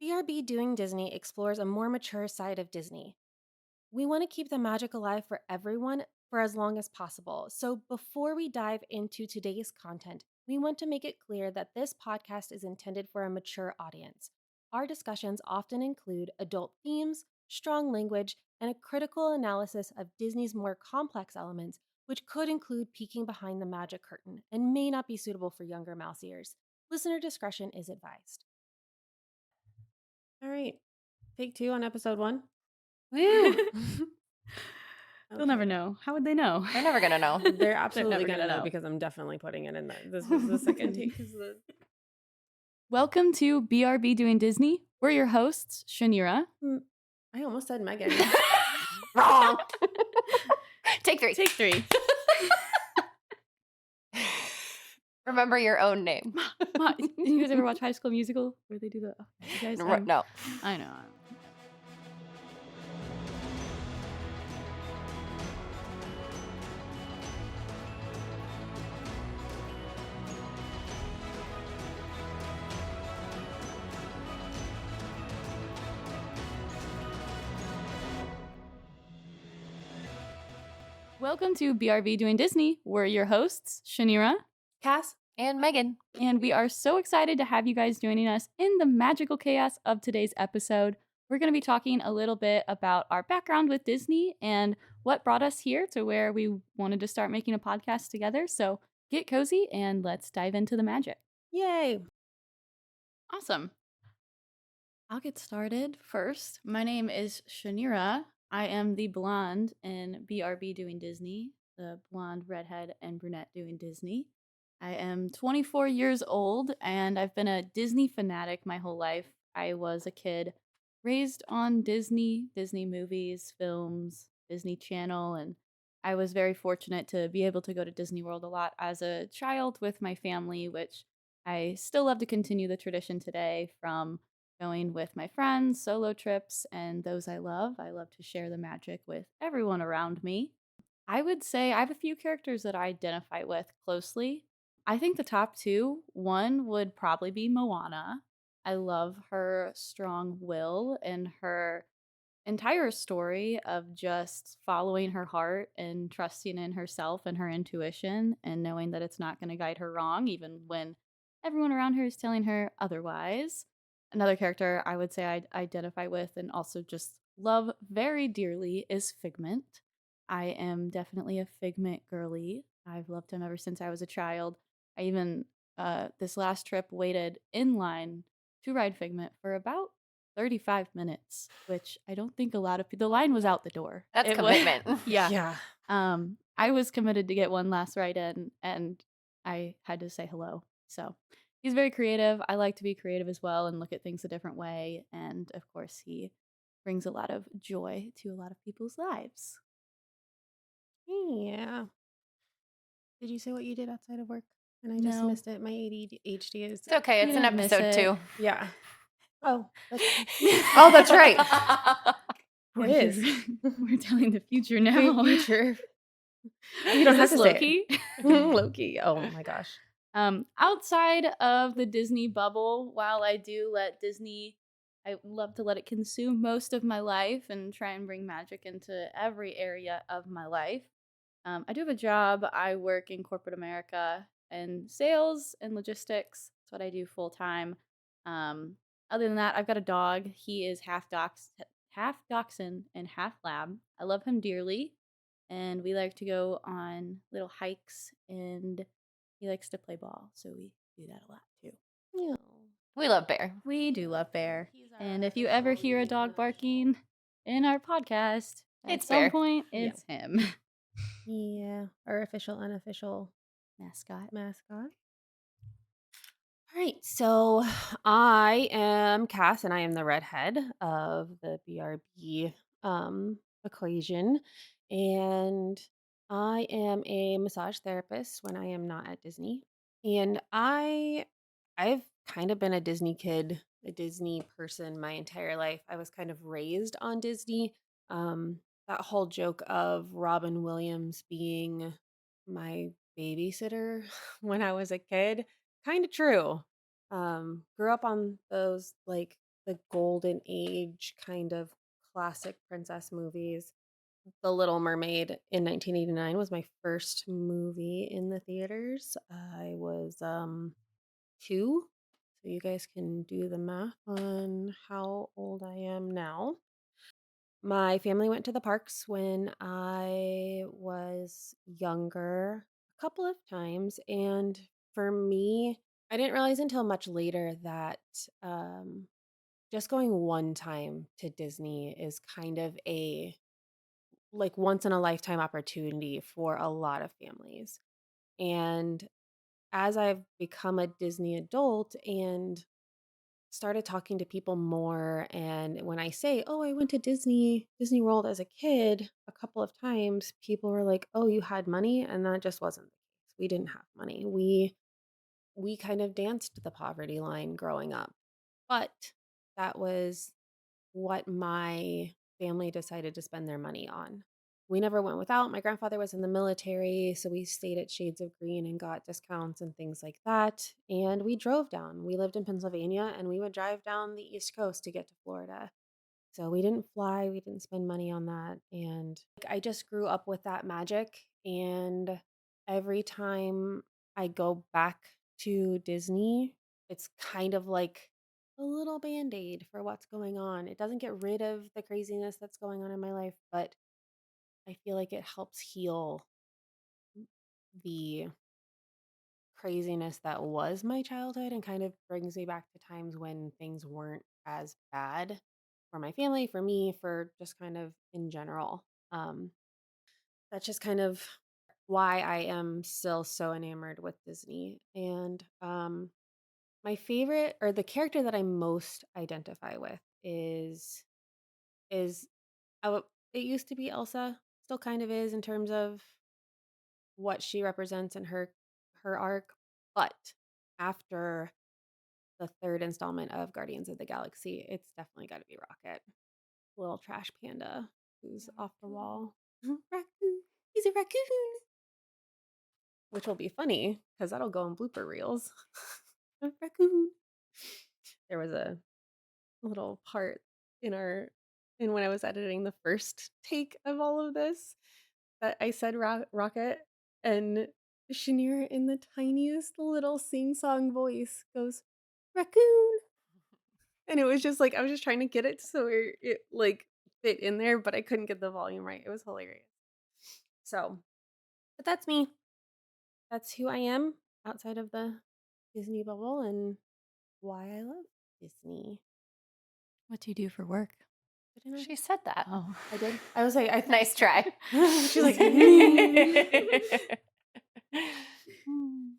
BRB Doing Disney explores a more mature side of Disney. We want to keep the magic alive for everyone for as long as possible. So, before we dive into today's content, we want to make it clear that this podcast is intended for a mature audience. Our discussions often include adult themes, strong language, and a critical analysis of Disney's more complex elements, which could include peeking behind the magic curtain and may not be suitable for younger mouse ears. Listener discretion is advised. All right. Take 2 on episode 1. Woo! They'll never know. How would they know? They're never gonna know. They're absolutely never going to gonna know know. because I'm definitely putting it in there. This was the second take. Welcome to BRB Doing Disney. We're your hosts, Shaneerah. I almost said Megan. Wrong. Take 3. Take 3. Remember your own name. You guys ever watch High School Musical where they do the? You guys, No. I know. Welcome to BRB Doing Disney. We're your hosts, Shaneerah, Cass, And Megan. and we are so excited to have you guys joining us in the magical chaos of today's episode. We're going to be talking a little bit about our background with Disney and what brought us here to where we wanted to start making a podcast together. So get cozy and let's dive into the magic. yay. Awesome. I'll get started first. My name is Shaneerah. I am the blonde in BRB Doing Disney, the blonde, redhead, and brunette doing Disney. I am 24 years old, and I've been a Disney fanatic my whole life. I was a kid raised on Disney movies, films, Disney Channel, and I was very fortunate to be able to go to Disney World a lot as a child with my family, which I still love to continue the tradition today from going with my friends, solo trips, and those I love. I love to share the magic with everyone around me. I would say I have a few characters that I identify with closely. I think the top 2, one would probably be Moana. I love her strong will and her entire story of just following her heart and trusting in herself and her intuition and knowing that it's not going to guide her wrong, even when everyone around her is telling her otherwise. Another character I would say I identify with and also just love very dearly is Figment. I am definitely a Figment girly. I've loved him ever since I was a child. I even, this last trip, waited in line to ride Figment for about 35 minutes, which I don't think a lot of people, the line was out the door. That's commitment. Yeah. I was committed to get one last ride in, and I had to say hello. So he's very creative. I like to be creative as well and look at things a different way. And of course, he brings a lot of joy to a lot of people's lives. Yeah. Did you say what you did outside of work? And I just No. missed it. My ADHD is. It's okay. It's You an didn't miss episode it. 2. Yeah. Oh, that's Oh, that's right. it is. We're telling the future now. Future. You don't have to say Loki. it. Loki. Oh my gosh. Outside of the Disney bubble, while I do let Disney, I love to let it consume most of my life and try and bring magic into every area of my life. I do have a job. I work in corporate America in sales and logistics. That's what I do full time. Other than that, I've got a dog. He is half dachshund and half lab. I love him dearly, and we like to go on little hikes, and he likes to play ball, so we do that a lot too. Yeah. We love Bear. We do love Bear. And if you ever hear a dog barking in our podcast, at It's some Bear. point, it's him. Yeah. Our official, unofficial Mascot. All right, so I am Cass, and I am the redhead of the BRB equation, and I am a massage therapist when I am not at Disney, and I've kind of been a Disney kid, a Disney person my entire life. I was kind of raised on Disney. That whole joke of Robin Williams being my babysitter when I was a kid, kind of true. Grew up on those like the golden age kind of classic princess movies. The Little Mermaid in 1989 was my first movie in the theaters. I was 2, so you guys can do the math on how old I am now. My family went to the parks when I was younger a couple of times, and for me, I didn't realize until much later that um, just going one time to Disney is kind of a like once in a lifetime opportunity for a lot of families. And as I've become a Disney adult and started talking to people more, and when I say, "Oh, I went to Disney World as a kid a couple of times," people were like, "Oh, you had money?" And that just wasn't the case. We didn't have money. We kind of danced the poverty line growing up. But that was what my family decided to spend their money on. We never went without. My grandfather was in the military, so we stayed at Shades of Green and got discounts and things like that. And we drove down. We lived in Pennsylvania and we would drive down the East Coast to get to Florida. So we didn't fly, we didn't spend money on that. And I just grew up with that magic. And every time I go back to Disney, it's kind of like a little band aid for what's going on. It doesn't get rid of the craziness that's going on in my life, but I feel like it helps heal the craziness that was my childhood and kind of brings me back to times when things weren't as bad for my family, for me, for just kind of in general. Um, that's just kind of why I am still so enamored with Disney. And my favorite or the character that I most identify with is it used to be Elsa, still kind of is in terms of what she represents in her arc, but after the third installment of Guardians of the Galaxy, it's definitely got to be Rocket, little trash panda who's off the wall. Raccoon, he's a raccoon, which will be funny because that'll go in blooper reels. Raccoon. There was a little part in our in when I was editing the first take of all of this that I said Rocket, and Shaneerah in the tiniest little sing-song voice goes, "Raccoon." And it was just like I was just trying to get it so it like fit in there, but I couldn't get the volume right. It was hilarious. So, but that's me. That's who I am outside of the Disney bubble and why I love Disney. What do you do for work? Didn't I? She said that. Oh. I did. I was like, Nice try. She's like, Hmm.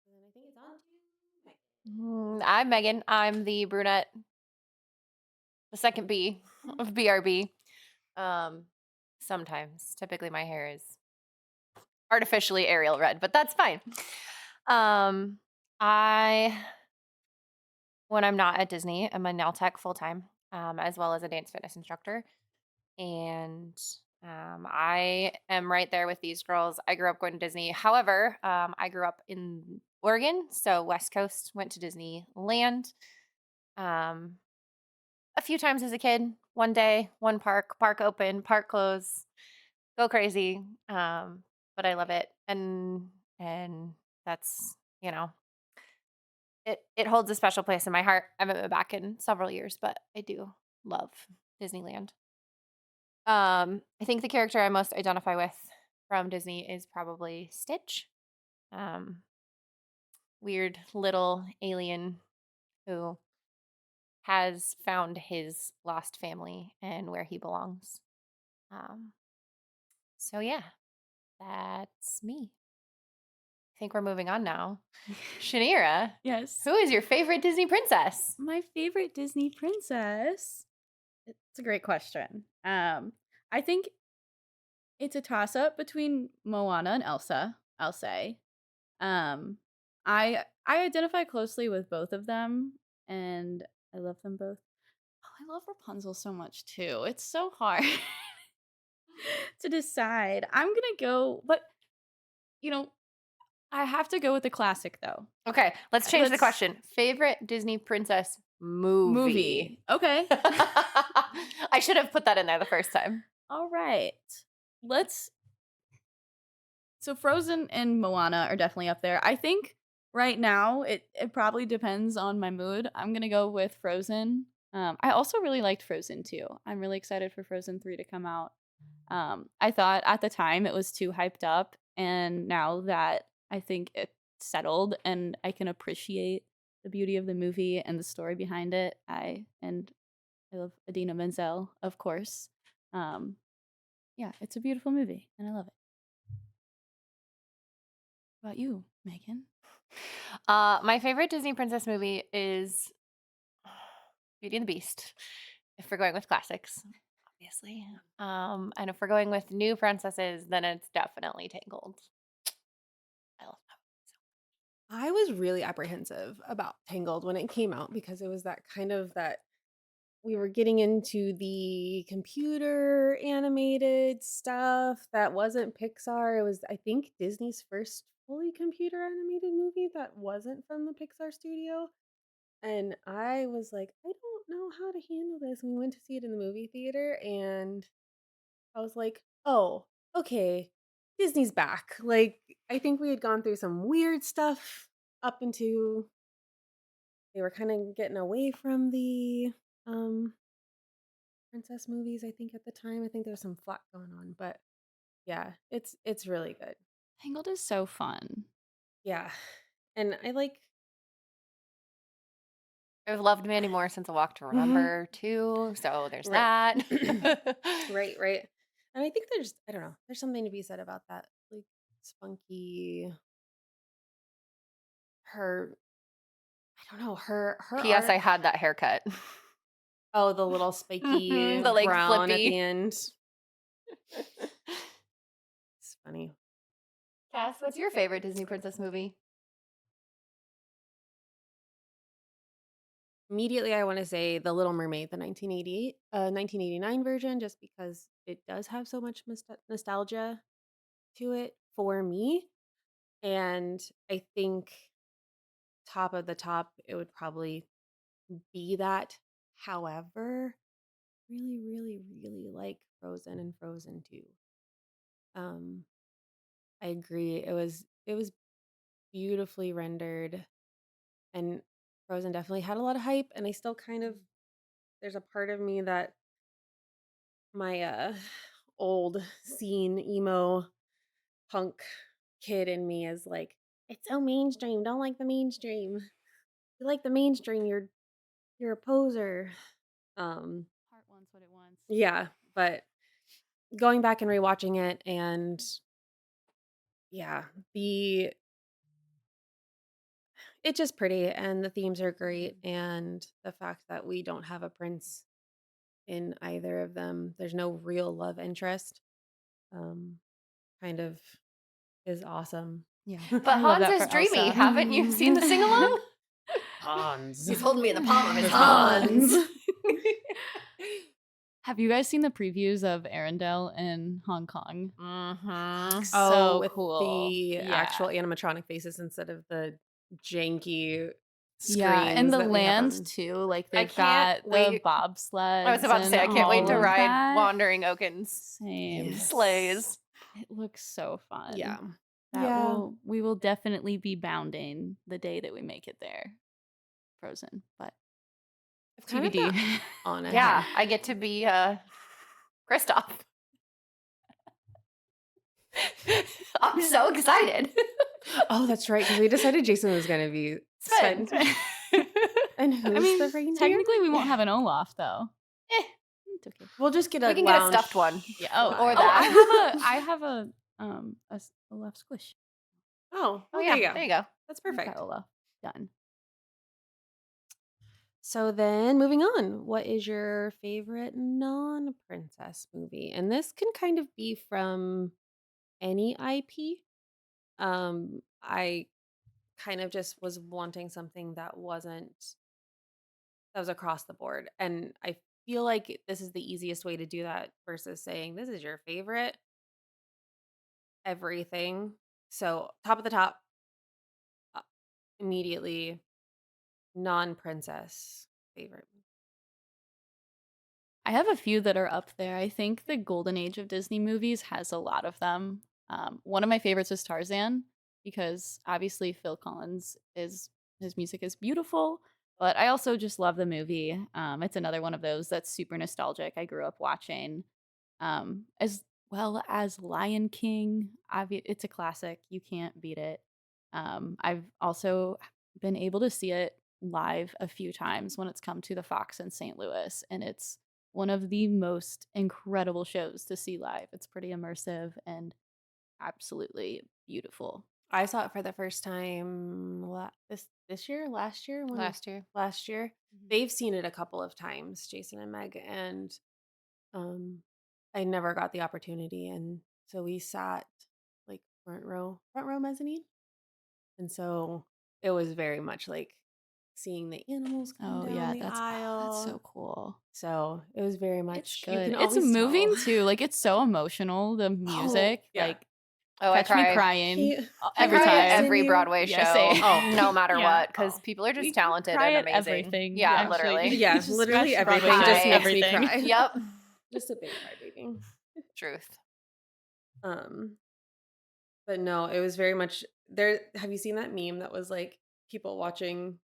I think it's on to I'm Megan. I'm the brunette, the second B of BRB. Sometimes, typically, my hair is artificially Ariel red, but that's fine. I, when I'm not at Disney, I'm a nail tech full time, as well as a dance fitness instructor. And I am right there with these girls. I grew up going to Disney. However, I grew up in Oregon, so West Coast, went to Disneyland um, a few times as a kid. One day, one park open, park close, go crazy. But I love it, and that's it holds a special place in my heart. I haven't been back in several years, but I do love Disneyland. I think the character I most identify with from Disney is probably Stitch. Um, Weird little alien who has found his lost family and where he belongs. Um, so yeah, that's me. I think we're moving on now. Shaneerah, Yes. who is your favorite Disney princess? My favorite Disney princess. It's a great question. I think it's a toss up between Moana and Elsa, I'll say. Um, I identify closely with both of them and I love them both. Oh, I love Rapunzel so much too. It's so hard to decide. I'm going to go, but you know, I have to go with the classic though. Okay, let's change the Let's- question. Favorite Disney princess movie. Okay. I should have put that in there the first time. All right. So Frozen and Moana are definitely up there. I think right now it probably depends on my mood. I'm gonna go with Frozen. I also really liked Frozen 2. I'm really excited for Frozen 3 to come out. I thought at the time it was too hyped up, and now that I think it's settled and I can appreciate the beauty of the movie and the story behind it, I love Idina Menzel, of course. Um, yeah, it's a beautiful movie, and I love it. What about you, Megan? My favorite Disney princess movie is Beauty and the Beast. If we're going with classics, obviously. And if we're going with new princesses, then it's definitely Tangled. I love that. I was really apprehensive about Tangled when it came out because it was that we were getting into the computer animated stuff that wasn't Pixar. It was, I think, Disney's first fully computer animated movie that wasn't from the Pixar studio. And I was like, I don't know how to handle this. And we went to see it in the movie theater, and I was like, oh, okay, Disney's back. Like, I think we had gone through some weird stuff up into they were kind of getting away from the um princess movies, I think at the time. I think there was some flack going on, but yeah, it's really good. Tangled is so fun. Yeah. And I like I've loved Mandy Moore since A Walk to Mhm. Remember too. So there's Right. that. Right. And I think there's I don't know, there's something to be said about that. Like spunky her I don't know, her P.S. I art. had that haircut. Oh, the little spiky The like brown at the flippy. end. It's funny. Cass, what's your favorite Disney princess movie? Immediately, I want to say The Little Mermaid, the 1989 version, just because it does have so much nostalgia to it for me. And I think top of the top, it would probably be that. However, really like Frozen and Frozen 2. Um, I agree. It was beautifully rendered, and Frozen definitely had a lot of hype, and I still kind of there's a part of me that my old scene emo punk kid in me is like, it's so mainstream. Don't like the mainstream. You like the mainstream, you're a poser. Um, Heart wants what it wants. yeah, but going back and rewatching it, and yeah, the it's just pretty, and the themes are great, and the fact that we don't have a prince in either of them, there's no real love interest, um, kind of is awesome. Yeah. But I love Hans that is for dreamy. Elsa. Haven't you seen the sing along? Hans. He's holding me in the palm of his Hans. hands. Have you guys seen the previews of Arendelle in Hong Kong? Mm-hmm. So with cool. the Yeah. actual animatronic faces instead of the janky screens. Yeah, and the that we have land on- too. Like I they've can't got the wait. bobsleds. I was about to say, I can't wait to ride That. Wandering Oaken's Same. Yes. sleighs. It looks so fun. Yeah. We will definitely be bounding the day that we make it there. Frozen, but I've kind of TBD. got on ahead. Yeah, I get to be Kristoff. I'm so excited. Oh, that's right. Because we decided Jason was going to be Sven. Sven. And who's the reindeer? Technically, we won't have an Olaf though. It's okay. We'll just get a We can get a lounge stuffed one. Yeah. Or I that. have a Olaf squish. Oh, Oh there yeah, you go. there you go. That's I've got perfect. Olaf done. So then moving on, what is your favorite non-princess movie? And this can kind of be from any IP. I kind of just was wanting something that was across the board. And I feel like this is the easiest way to do that versus saying this is your favorite everything. So, top of the top, uh, immediately non-princess favorite. I have a few that are up there. I think the golden age of Disney movies has a lot of them. One of my favorites is Tarzan because obviously Phil Collins is his music is beautiful, but I also just love the movie. It's another one of those that's super nostalgic. I grew up watching, as well as Lion King. It's a classic. You can't beat it. I've also been able to see it live a few times when it's come to the Fox in St. Louis, and it's one of the most incredible shows to see live. It's pretty immersive and absolutely beautiful. I saw it for the first time this year, last year, Last year. last year. They've seen it a couple of times, Jason and Meg, and I never got the opportunity, and so we sat like front row mezzanine, and so it was very much like seeing the animals come Oh down yeah, the that's aisle. so cool. So it was very It's much you good. can It's always moving tell. too. Like it's so emotional. The music, yeah. like Oh, I catch me cry. crying He- I every cry at time. every Continue. Broadway Yeah, show, same. no matter Yeah. what, because people are just We talented cry and at amazing. everything, Yeah, actually. literally. Yeah, Just literally smash everything Broadway just shows, makes me everything. cry. Yep. Just a big crybaby. Truth. But no, it was very much there. Have you seen that meme that was like people watching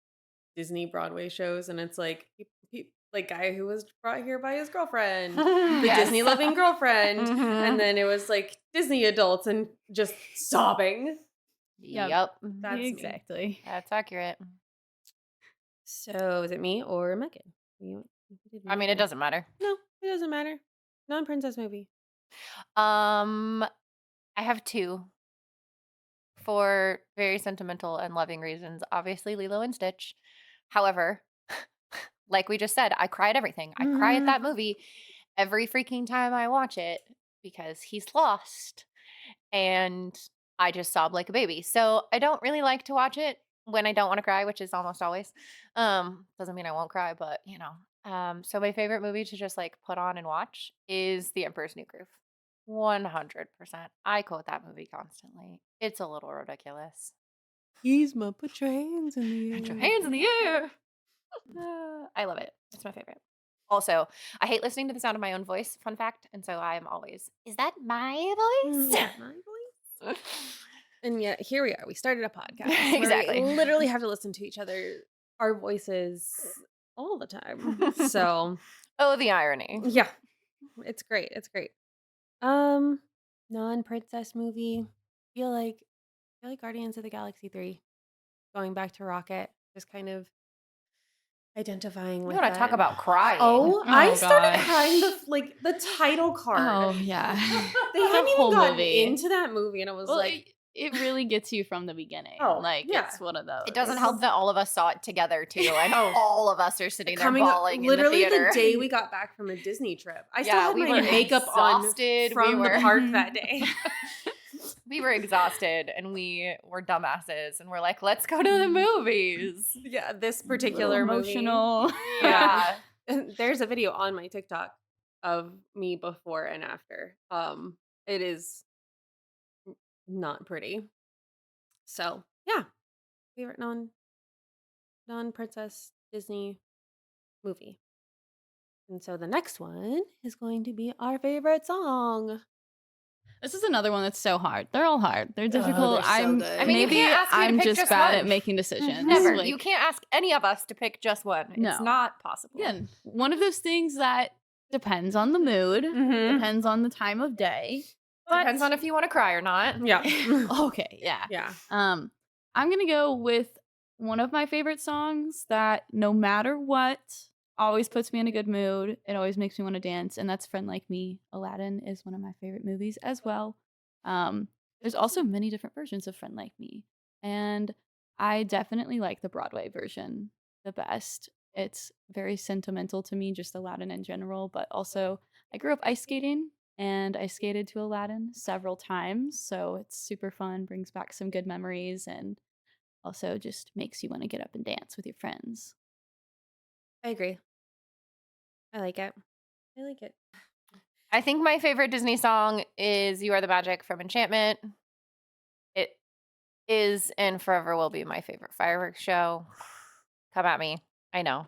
Disney Broadway shows, and it's like like guy who was brought here by his girlfriend, the Yes. Disney loving girlfriend, Mhm. and then it was like Disney adults and just sobbing. Yep. That's me. exactly. That's accurate. So is it me or Megan? I mean, it doesn't matter. No, it doesn't matter. Non-princess movie. I have two for very sentimental and loving reasons. Obviously, Lilo and Stitch. However, like we just said, I cry at everything. I cry at that movie every freaking time I watch it because he's lost and I just sob like a baby. So I don't really like to watch it when I don't want to cry, which is almost always. Doesn't mean I won't cry, but you know. So my favorite movie to just like put on and watch is The Emperor's New Groove. 100%. I quote that movie constantly. It's a little ridiculous. He's my put your hands in the air. Put your hands in the air. I love it. It's my favorite. Also, I hate listening to the sound of my own voice. Fun fact. And so I'm always, is that my voice? My voice. And yet here we are. We started a podcast. where Exactly. We literally have to listen to each other, our voices all the time. So Oh, the irony. yeah, it's great. It's great. Non-princess movie. Feel like Guardians of the Galaxy 3. Going back to Rocket, just kind of identifying You with want to talk about crying? Oh, I started gosh. crying the title card. Oh yeah. They hadn't The even whole gotten movie. into that movie, and I was Well, like, it really gets you from the beginning. Oh, Like yeah. it's one of those. It doesn't help that all of us saw it together too, and all of us are sitting there coming bawling literally in the theater. day we got back from a Disney trip. I still Yeah, had we my were makeup exhausted. on from We the were- park that day. We were exhausted and we were dumbasses, and we're like, let's go to the movies. Yeah, this A little particular emotional. Yeah. movie. There's a video on my TikTok of me before and after. It is not pretty. So yeah, favorite non-princess Disney movie. And so the next one is going to be our favorite song. This is another one that's so hard. They're all hard. They're difficult. they're so good. I mean, you maybe can't ask me to I'm pick just just bad one. at making decisions. Never. Like, You can't ask any of us to pick just one. It's No. not possible. Again, one of those things that depends on the mood, depends on the time of day. Depends on if you want to cry or not. Yeah. Okay, yeah. Yeah. I'm gonna go with one of my favorite songs that no matter what always puts me in a good mood. It always makes me want to dance, and that's Friend Like Me. Aladdin is one of my favorite movies as well. There's also many different versions of Friend Like Me, and I definitely like the Broadway version the best. It's very sentimental to me, just Aladdin in general, but also I grew up ice skating and I skated to Aladdin several times, so it's super fun, brings back some good memories, and also just makes you want to get up and dance with your friends. I agree. I like it. I like it. I think my favorite Disney song is You Are the Magic from Enchantment. It is and forever will be my favorite fireworks show. Come at me. I know.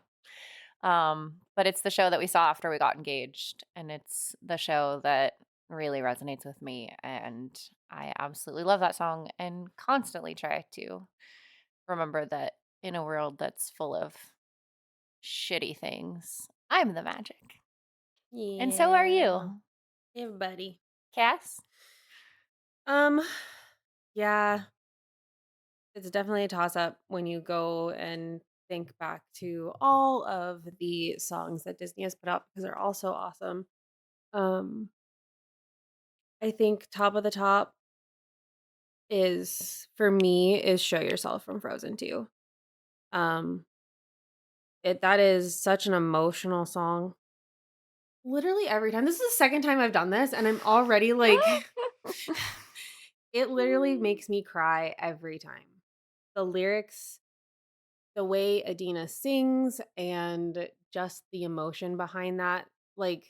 But it's the show that we saw after we got engaged, and it's the show that really resonates with me, and I absolutely love that song and constantly try to remember that in a world that's full of shitty things, I'm the magic. And so are Yeah. you, Yeah, buddy. Cass. Um, yeah, it's definitely a toss up when you go and think back to all of the songs that Disney has put out because they're all so awesome. Um, I think top of the top is for me is Show Yourself from Frozen 2. Um, that is such an emotional song. Literally every time. This is the second time I've done this and I'm already like it literally makes me cry every time. The lyrics, the way Adina sings, and just the emotion behind that, like,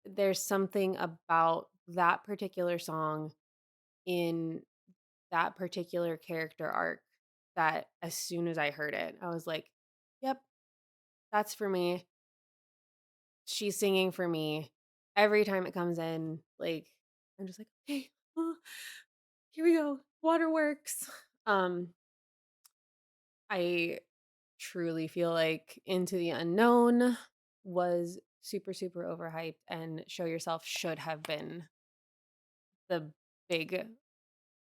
there's something about that particular song in that particular character arc that as soon as I heard it, I was like, "Yep, that's for me. She's singing for me." Every time it comes in, like, I'm just like, "Okay, here we go. Waterworks." Um, I truly feel like Into the Unknown was super, super overhyped, and Show Yourself should have been the big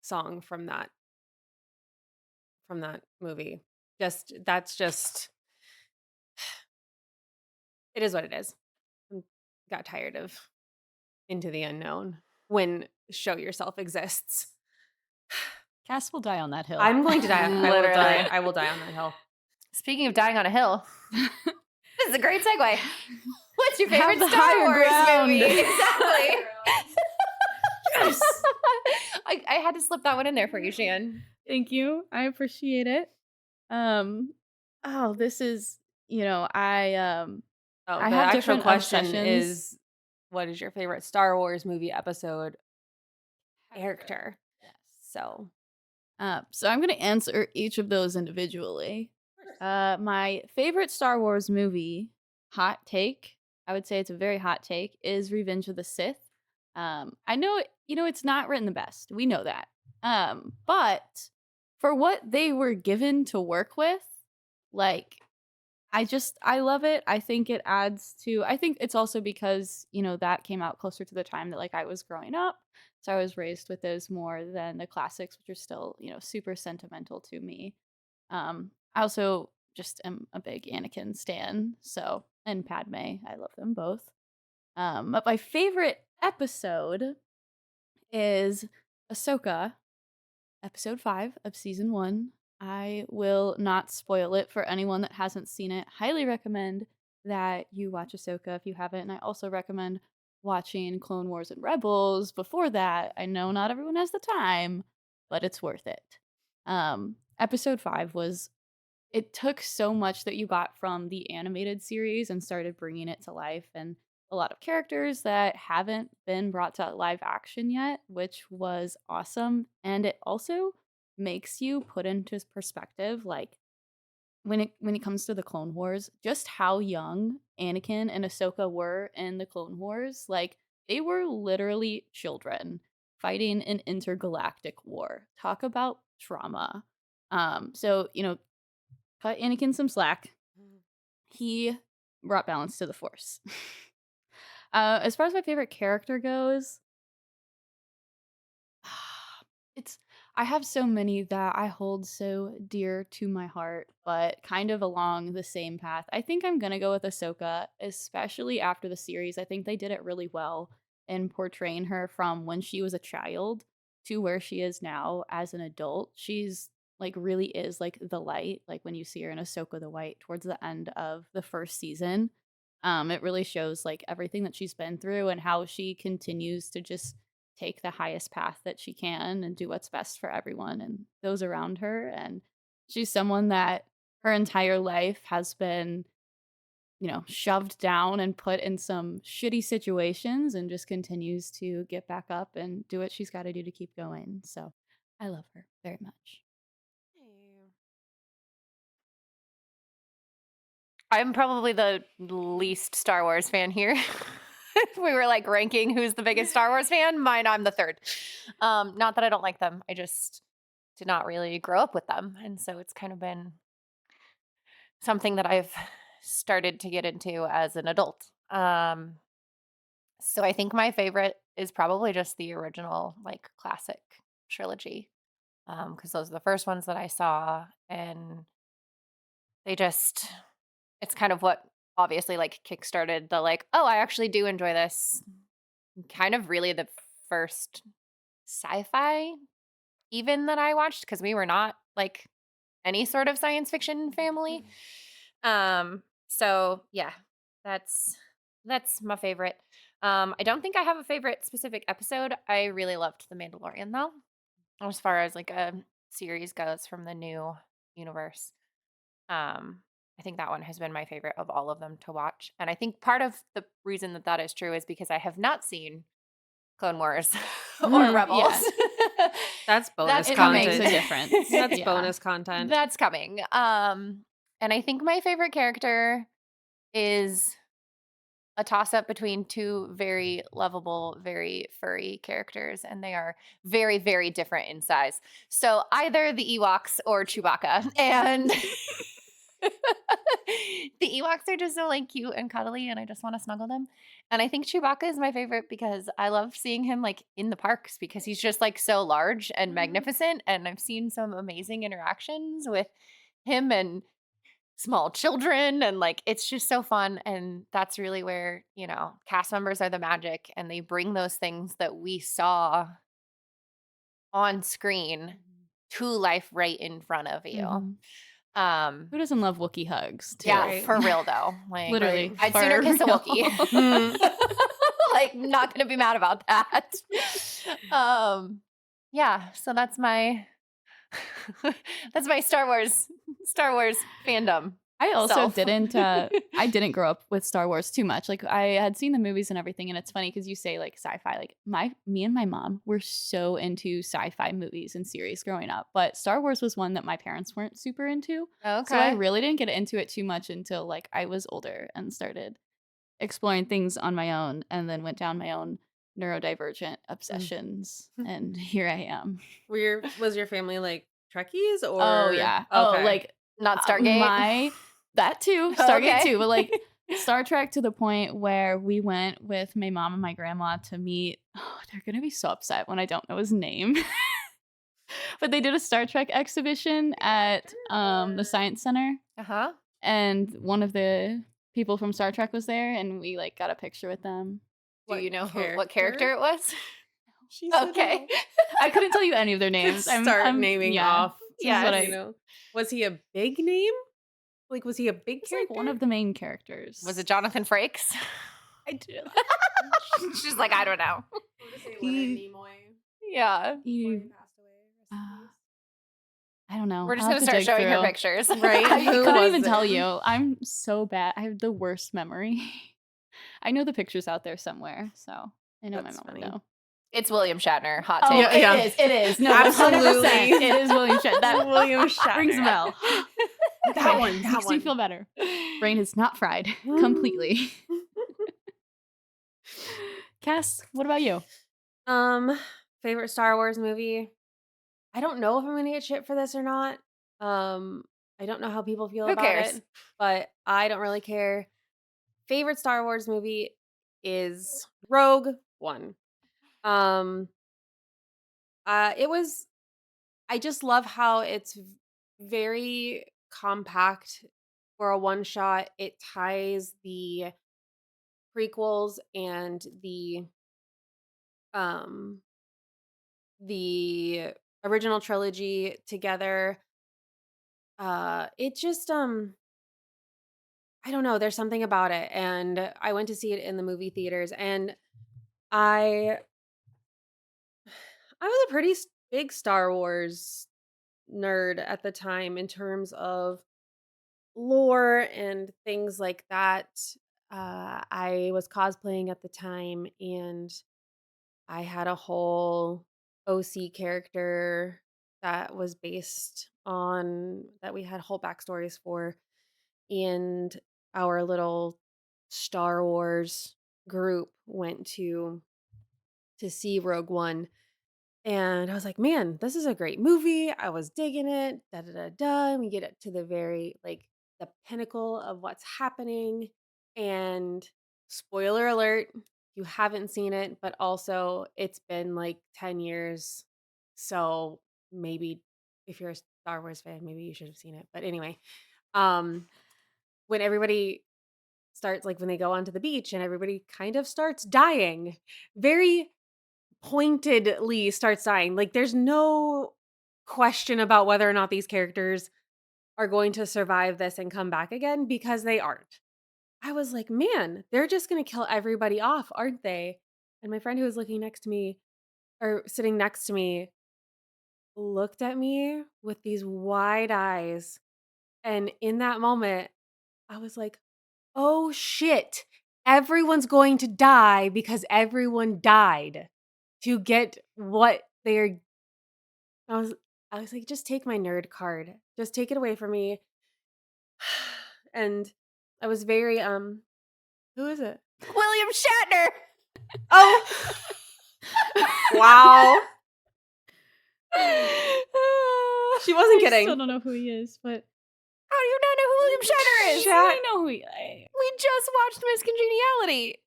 song from that movie. Just that's just it is what it is. Got tired of Into the Unknown when Show Yourself exists. Cass will die on that hill. I'm going to die. Literally. I will die on that hill. Speaking of dying on a hill, this is a great segue. What's your Have favorite the Star higher Wars ground. movie? Exactly. Yes. I had to slip that one in there for you, Shan. Thank you. I appreciate it. Oh, this is, Oh, I the have actual different question obsessions. is, what is your favorite Star Wars movie episode character? Yes. So, So I'm going to answer each of those individually. My favorite Star Wars movie, hot take, I would say it's a very hot take, is Revenge of the Sith. I know, it's not written the best. We know that. But for what they were given to work with, like, I love it. I think it adds to, I think it's also because, that came out closer to the time that like I was growing up. So I was raised with those more than the classics, which are still, super sentimental to me. I also just am a big Anakin stan. So, and Padme, I love them both. But my favorite episode is Ahsoka, episode 5 of season 1. I will not spoil it for anyone that hasn't seen it. Highly recommend that you watch Ahsoka if you haven't. And I also recommend watching Clone Wars and Rebels before that. I know not everyone has the time, but it's worth it. Episode 5 was, it took so much that you got from the animated series and started bringing it to life, and a lot of characters that haven't been brought to live action yet, which was awesome. And it also makes you put into perspective, like, when it comes to the Clone Wars, just how young Anakin and Ahsoka were in the Clone Wars. Like, they were literally children fighting an intergalactic war. Talk about trauma. So, cut Anakin some slack. He brought balance to the Force. As far as my favorite character goes, it's I have so many that I hold so dear to my heart, but kind of along the same path. I think I'm gonna go with Ahsoka, especially after the series. I think they did it really well in portraying her from when she was a child to where she is now as an adult. She's like really is like the light, like when you see her in Ahsoka the White towards the end of the first season. It really shows like everything that she's been through and how she continues to just take the highest path that she can and do what's best for everyone and those around her. And she's someone that her entire life has been, shoved down and put in some shitty situations and just continues to get back up and do what she's got to do to keep going. So I love her very much. I'm probably the least Star Wars fan here. If we were like ranking who's the biggest Star Wars fan, I'm the third. Not that I don't like them. I just did not really grow up with them. And so it's kind of been something that I've started to get into as an adult. So I think my favorite is probably just the original, like classic trilogy. Because those are the first ones that I saw, and they just, it's kind of what obviously like kickstarted the like, oh, I actually do enjoy this. Kind of really the first sci-fi even that I watched because we were not like any sort of science fiction family. So yeah, that's that's my favorite. I don't think I have a favorite specific episode. I really loved The Mandalorian though, as far as like a series goes from the new universe. Um, I think that one has been my favorite of all of them to watch. And I think part of the reason that that is true is because I have not seen Clone Wars or Rebels. Yeah. That's bonus That's It makes a content. difference. That's Yeah. bonus content. That's coming. And I think my favorite character is a toss up between two very lovable, very furry characters, and they are very, very different in size. So either the Ewoks or Chewbacca. And the Ewoks are just so like cute and cuddly, and I just want to snuggle them. And I think Chewbacca is my favorite because I love seeing him like in the parks because he's just like so large and magnificent. And I've seen some amazing interactions with him and small children, and like it's just so fun. And that's really where, you know, cast members are the magic, and they bring those things that we saw on screen to life right in front of you. Mhm. Um Who doesn't love Wookiee hugs too? yeah, Right. for real though. Like Literally. Right. I'd for sooner kiss a real. Wookiee. Like not gonna be mad about that. Yeah, so that's my that's my Star Wars fandom. I also self. didn't I didn't grow up with Star Wars too much. Like I had seen the movies and everything, and it's funny because you say like sci-fi. Like me and my mom were so into sci-fi movies and series growing up, but Star Wars was one that my parents weren't super into. Okay. So I really didn't get into it too much until like I was older and started exploring things on my own, and then went down my own neurodivergent obsessions, and here I am. Was your family like Trekkies or? Oh yeah. Oh, Okay. like Not Stargate. that too, Stargate Okay. too, but like Star Trek to the point where we went with my mom and my grandma to meet. Oh, they're gonna be so upset when I don't know his name. But they did a Star Trek exhibition at the Science Center, Uh-huh. and one of the people from Star Trek was there, and we like got a picture with them. Do What you know what character? character it was? She said Okay. no. I couldn't tell you any of their names. Start naming yeah. off. Yes. What I know. Was he a big name? Like, was he a big It's like character? one of the main characters. Was it Jonathan Frakes? I do. She's like, I don't know. He- Yeah. He- I don't know. We're just I'll gonna have to start dig showing her through. pictures. Right. I Who couldn't was even it? tell you. I'm so bad. I have the worst memory. I know the picture's out there somewhere, so I know That's my mom funny. would know. It's William Shatner. Hot Oh, take. Yeah. it is. No, Absolutely. 100%. It is William Shatner. That William Shatner. rings a bell. That one. That Makes me one. feel better. Brain is not fried completely. Cass, what about you? Favorite Star Wars movie? I don't know if I'm gonna get shit for this or not. I don't know how people feel Who about cares? it, but I don't really care. Favorite Star Wars movie is Rogue One. It was. I just love how it's very compact for a one shot. It ties the prequels and um the original trilogy together. It just I don't know, there's something about it, and I went to see it in the movie theaters, and I I was a pretty big Star Wars nerd at the time in terms of lore and things like that. I was cosplaying at the time, and I had a whole OC character that was based on that we had whole backstories for. And our little Star Wars group went to see Rogue One. And I was like, man, this is a great movie. I was digging it. Da da da da. And we get it to the very like the pinnacle of what's happening. And spoiler alert, you haven't seen it, but also it's been like 10 years. So maybe if you're a Star Wars fan, maybe you should have seen it. But anyway, um, when everybody starts like when they go onto the beach and everybody kind of starts dying, very pointedly starts dying. Like there's no question about whether or not these characters are going to survive this and come back again because they aren't. I was like, man, they're just going to kill everybody off, aren't they? And my friend who was looking next to me or sitting next to me looked at me with these wide eyes. And in that moment, I was like, oh shit, everyone's going to die because everyone died to get what they're I was I was like, just take my nerd card. Just take it away from me. And I was very who is it? William Shatner. Oh wow. She wasn't I kidding. still don't know who he is, but How do you not know who William Shatner is? I know who he. We just watched Miss Congeniality.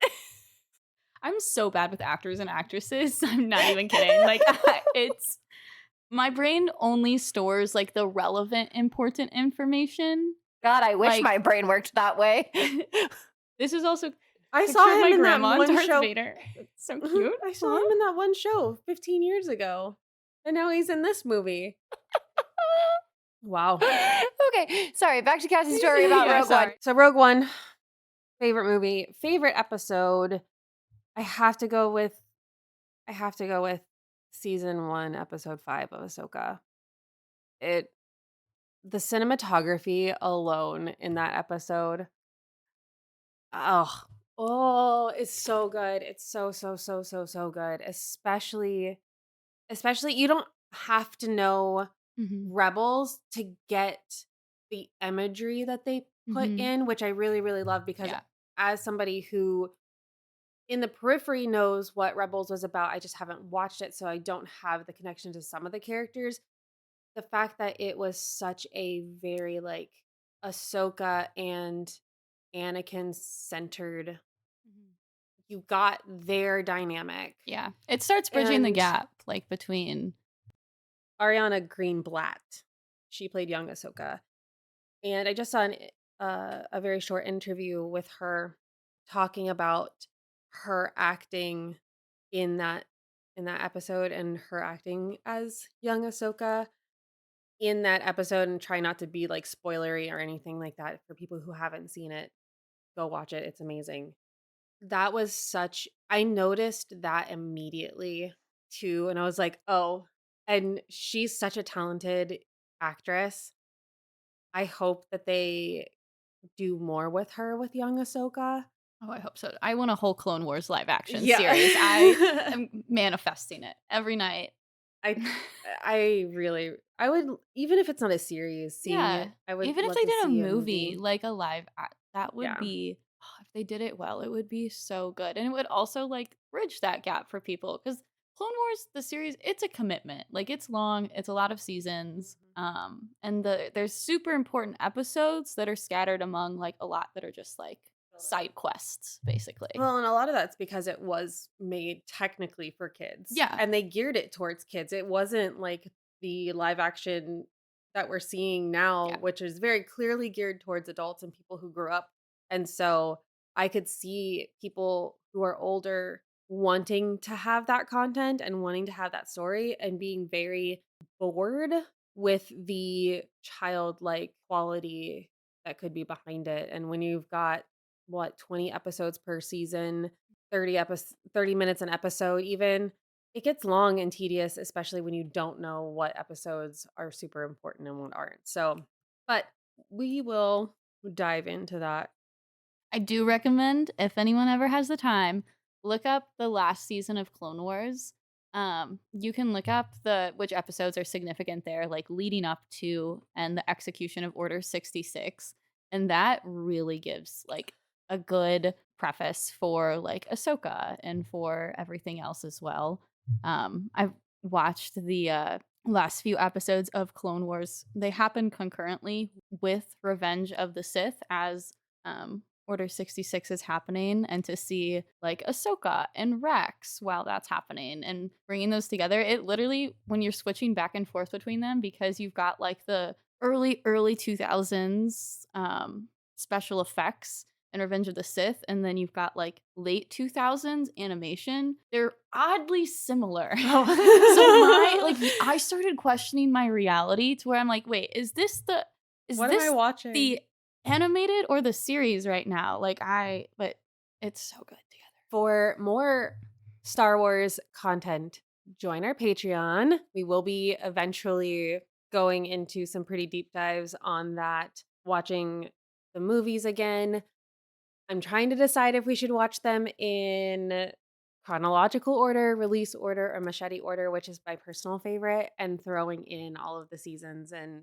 I'm so bad with actors and actresses. I'm not even kidding. Like it's my brain only stores like the relevant, important information. God, I wish Like- my brain worked that way. This is also I picture saw of him my in that grandma, one Darth show. Vader. It's so Mhm. cute. I saw him in that one show 15 years ago. And now he's in this movie. Wow. Okay, sorry. Back to Cassie's story about Yeah, Rogue One. So Rogue One, favorite movie, favorite episode. I have to go with season 1, episode 5 of Ahsoka. The cinematography alone in that episode. It's so good. It's so good. Especially you don't have to know Mhm. Rebels to get the imagery that they put Mhm. in, which I really, really love because Yeah. as somebody who in the periphery knows what Rebels was about, I just haven't watched it, so I don't have the connection to some of the characters. The fact that it was such a very like Ahsoka and Anakin centered, you got their dynamic. Yeah. It starts bridging the And- gap like between Ariana Greenblatt, she played young Ahsoka, and I just saw a very short interview with her talking about her acting in that episode and her acting as young Ahsoka in that episode, and try not to be like spoilery or anything like that for people who haven't seen it. Go watch it. It's amazing. That was I noticed that immediately too. And I was like, oh, and she's such a talented actress. I hope that they do more with her with young Ahsoka. Oh, I hope so. I want a whole Clone Wars live action Yeah. series. I am manifesting it every night. I would, even if it's not a series, Yeah. I would Even if love they to did a see movie, like a live that would Yeah. be if they did it well, it would be so good. And it would also like bridge that gap for people cuz Clone Wars the series, it's a commitment. Like it's long, it's a lot of seasons. And there's super important episodes that are scattered among like a lot that are just like side quests basically. Well, and a lot of that's because it was made technically for kids. Yeah. And they geared it towards kids. It wasn't like the live action that we're seeing now, Yeah. which is very clearly geared towards adults and people who grew up. And so I could see people who are older wanting to have that content and wanting to have that story and being very bored with the childlike quality that could be behind it. And when you've got 20 episodes per season, 30 minutes an episode even, it gets long and tedious, especially when you don't know what episodes are super important and what aren't. So, but we will dive into that. I do recommend if anyone ever has the time, look up the last season of Clone Wars. You can look up which episodes are significant there, like leading up to and the execution of Order 66. And that really gives like a good preface for like Ahsoka and for everything else as well. I've watched the last few episodes of Clone Wars. They happen concurrently with Revenge of the Sith as Order 66 is happening, and to see like Ahsoka and Rex while that's happening and bringing those together, it literally, when you're switching back and forth between them, because you've got like the early 2000s special effects and Revenge of the Sith, and then you've got like late 2000s animation. They're oddly similar. I started questioning my reality to where I'm like, wait, is this What am I watching? the animated or the series right now? But it's so good together. For more Star Wars content, join our Patreon. We will be eventually going into some pretty deep dives on that, watching the movies again. I'm trying to decide if we should watch them in chronological order, release order, or machete order, which is my personal favorite, and throwing in all of the seasons and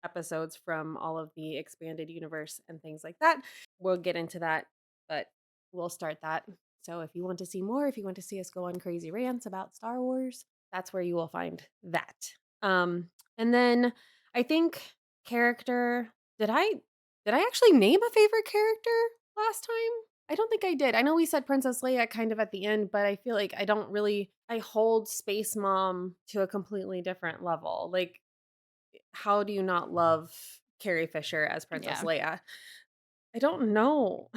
episodes from all of the expanded universe and things like that. We'll get into that, but we'll start that. So if you want to see more, if you want to see us go on crazy rants about Star Wars, that's where you will find that. And then I think character, did I actually name a favorite character last time? I don't think I did. I know we said Princess Leia kind of at the end, but I feel like I hold Space Mom to a completely different level. Like, how do you not love Carrie Fisher as Princess Leia? I don't know.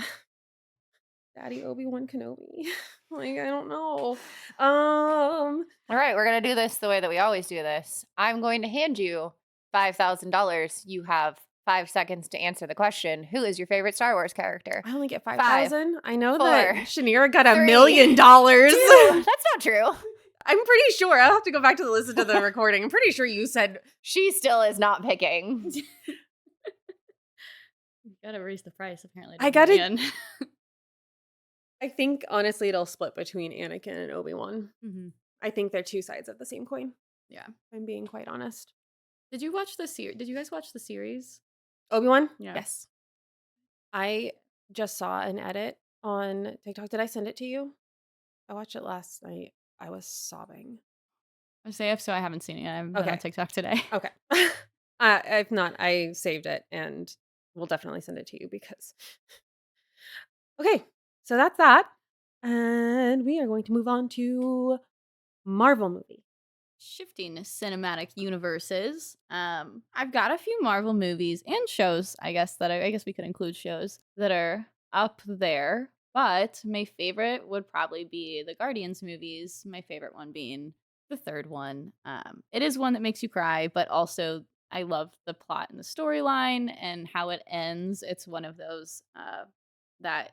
Daddy Obi-Wan Kenobi. Like, I don't know. All right, we're going to do this the way that we always do this. I'm going to hand you $5,000. You have 5 seconds to answer the question. Who is your favorite Star Wars character? I only get 5, 5,000. I know 4, that Shaneerah got $1 3, million. 2. That's not true. I'm pretty sure. I'll have to go back to listen to the recording. I'm pretty sure you said She still is not picking. You gotta raise the price, apparently. I gotta. I think honestly, it'll split between Anakin and Obi-Wan. Mm-hmm. I think they're two sides of the same coin. Yeah, if I'm being quite honest. Did you watch the series? Did you guys watch the series? Obi-Wan? Yeah. Yes. I just saw an edit on TikTok. Did I send it to you? I watched it last night. I was sobbing. I say if so, I haven't seen it. I've been on TikTok today. Okay. If not, I saved it and we'll definitely send it to you because. Okay, so that's that. And we are going to move on to Marvel movie. Shifting cinematic universes. I've got a few Marvel movies and shows, I guess we could include shows that are up there. But my favorite would probably be the Guardians movies. My favorite one being the third one. It is one that makes you cry, but also I love the plot and the storyline and how it ends. It's one of those that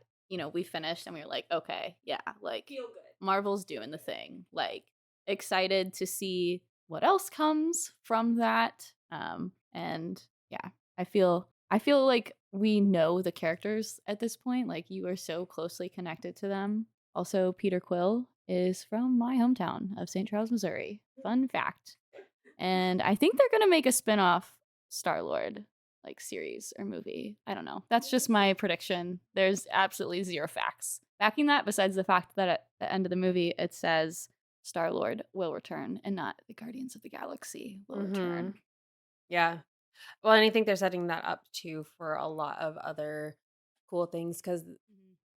we finished and we were like, okay, yeah, like Feel good. Marvel's doing the thing. Like, excited to see what else comes from that. And yeah, I feel like we know the characters at this point. Like, you are so closely connected to them. Also, Peter Quill is from my hometown of St. Charles, Missouri. Fun fact. And I think they're gonna make a spin-off Star-Lord like series or movie. I don't know. That's just my prediction. There's absolutely zero facts backing that, besides the fact that at the end of the movie it says Star-Lord will return and not the Guardians of the Galaxy will return. Yeah. Well, and I think they're setting that up too for a lot of other cool things because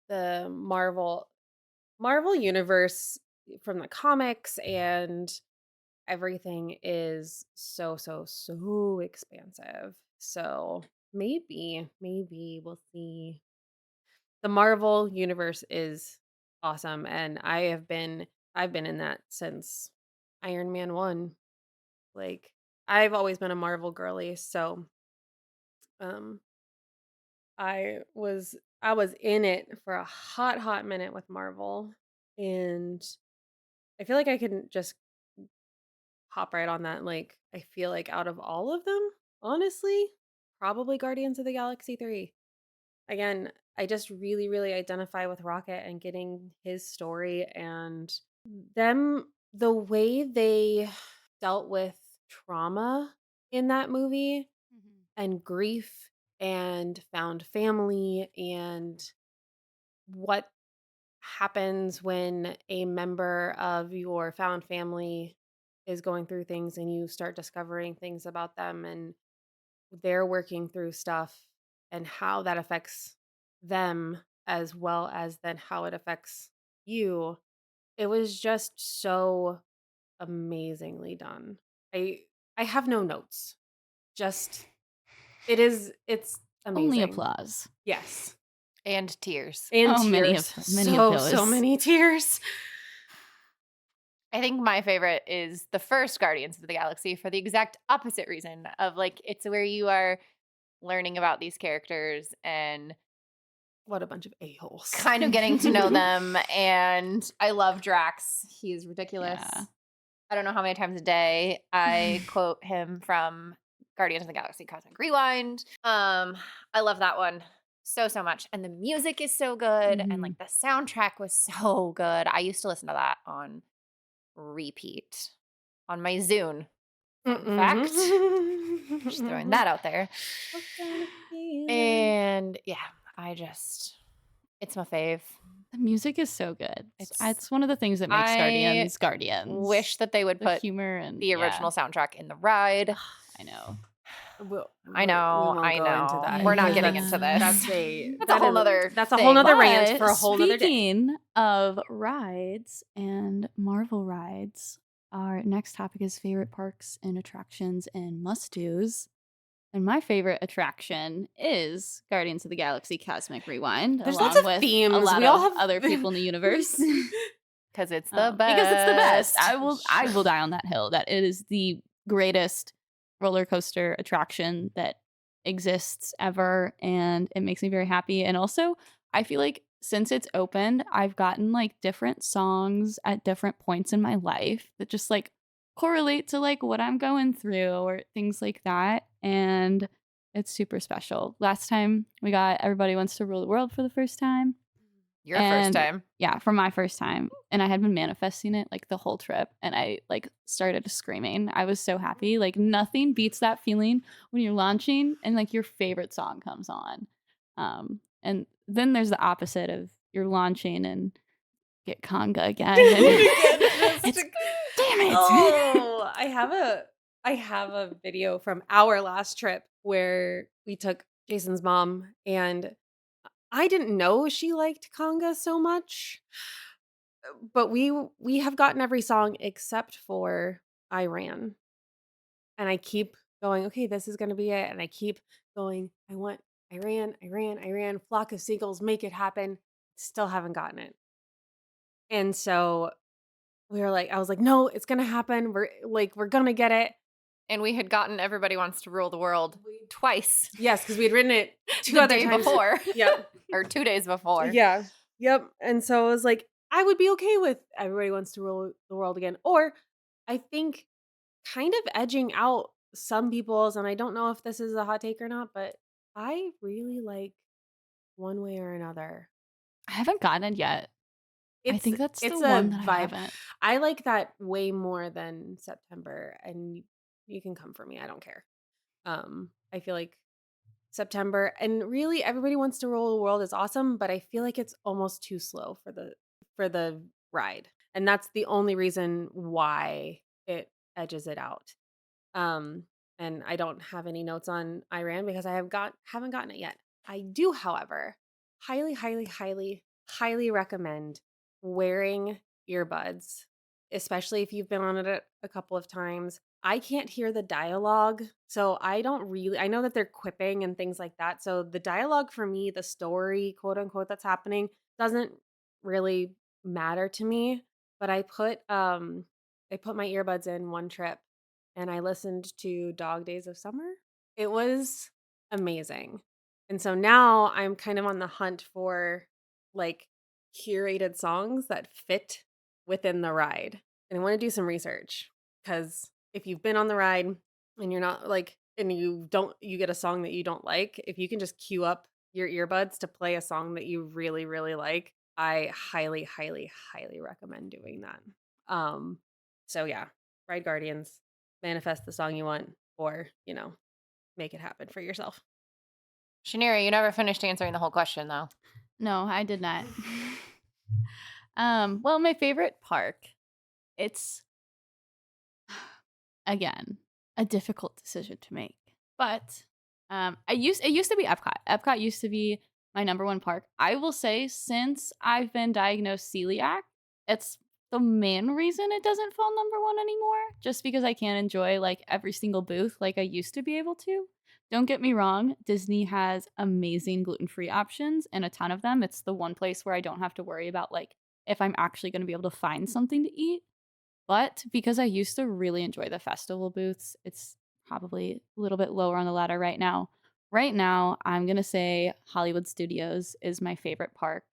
the Marvel universe from the comics and everything is so expansive. So maybe we'll see. The Marvel universe is awesome, and I've been in that since Iron Man 1. Like, I've always been a Marvel girly, so um I was in it for a hot minute with Marvel, and I feel like I can just hop right on that. Like, I feel like out of all of them, honestly, probably Guardians of the Galaxy 3. Again, I just really identify with Rocket and getting his story and the way they dealt with trauma in that movie and grief and found family and what happens when a member of your found family is going through things and you start discovering things about them and they're working through stuff and how that affects them as well as then how it affects you. It was just so amazingly done. I I have no notes. Just it's Only amazing. applause. Yes. And tears. And Oh, tears. many of So those. many tears. I think my favorite is the first Guardians of the Galaxy for the exact opposite reason of like it's where you are learning about these characters and What a bunch of a-holes. kind of getting to know them. And I love Drax. He's ridiculous. Yeah. I don't know how many times a day I quote him from Guardians of the Galaxy Cosmic Rewind. I love that one so much. And the music is so good. And like the soundtrack was so good. I used to listen to that on repeat on my Zune. Fun fact. Just throwing that out there. And yeah, it's my fave. The music is so good. It's- It's one of the things that makes I Guardians. Wish that they would The put humor and the original soundtrack in the ride. I know. I know. We won't go into that. We're not because getting into this. That's a whole nother That's a thing. whole nother rant for But a whole nother day. speaking of rides and Marvel rides, our next topic is favorite parks and attractions and must-dos. And my favorite attraction is Guardians of the Galaxy Cosmic Rewind, There's along lots of with themes. a lot We all of have other people in the universe. Because it's the best. Because it's the best. I will die on that hill. That it is the greatest roller coaster attraction that exists ever, and it makes me very happy. And also, I feel like since it's opened, I've gotten like different songs at different points in my life that just like correlate to like what I'm going through or things like that. And it's super special. Last time we got Everybody Wants to Rule the World for the first time. Your first time. Yeah, for my first time. And I had been manifesting it like the whole trip. And I like started screaming. I was so happy. Like nothing beats that feeling when you're launching and like your favorite song comes on. And then there's the opposite of you're launching and get conga again. Damn it. Oh, I have a video from our last trip where we took Jason's mom, and I didn't know she liked conga so much, but we have gotten every song except for Iran. And I keep going, okay, this is gonna be it. And I keep going, I want Iran, flock of seagulls, make it happen. Still haven't gotten it. And so I was like, no, it's gonna happen. We're gonna get it. And we had gotten Everybody Wants to Rule the World twice. Yes, because we had written it two the other day times before. Yep. Or 2 days before. Yeah. Yep. And so I was like, I would be okay with Everybody Wants to Rule the World again. Or I think kind of edging out some people's, and I don't know if this is a hot take or not, but I really like One Way or Another. I haven't gotten it yet. I think that's the it's one a that I vibe. haven't. I like that way more than September, and you can come for me. I don't care. I feel like September, and really Everybody Wants to Rule the World is awesome, but I feel like it's almost too slow for the ride. And that's the only reason why it edges it out. And I don't have any notes on Iran because haven't gotten it yet. I do, however, highly recommend wearing earbuds, especially if you've been on it a couple of times. I can't hear the dialogue, so I know that they're quipping and things like that. So the dialogue for me, the story, quote unquote, that's happening doesn't really matter to me. But I put my earbuds in one trip and I listened to Dog Days of Summer. It was amazing. And so now I'm kind of on the hunt for like curated songs that fit within the ride. And I want to do some research because if you've been on the ride and you're not like, and you get a song that you don't like, if you can just queue up your earbuds to play a song that you really, really like, I highly recommend doing that. So yeah, Ride Guardians, manifest the song you want, or, make it happen for yourself. Shaneerah, you never finished answering the whole question, though. No, I did not. Well, my favorite park, it's again a difficult decision to make. But it used to be Epcot. Epcot used to be my number one park. I will say since I've been diagnosed celiac, it's the main reason it doesn't fall number one anymore. Just because I can't enjoy like every single booth like I used to be able to. Don't get me wrong, Disney has amazing gluten-free options and a ton of them. It's the one place where I don't have to worry about like if I'm actually going to be able to find something to eat. But because I used to really enjoy the festival booths, it's probably a little bit lower on the ladder right now. Right now, I'm going to say Hollywood Studios is my favorite park.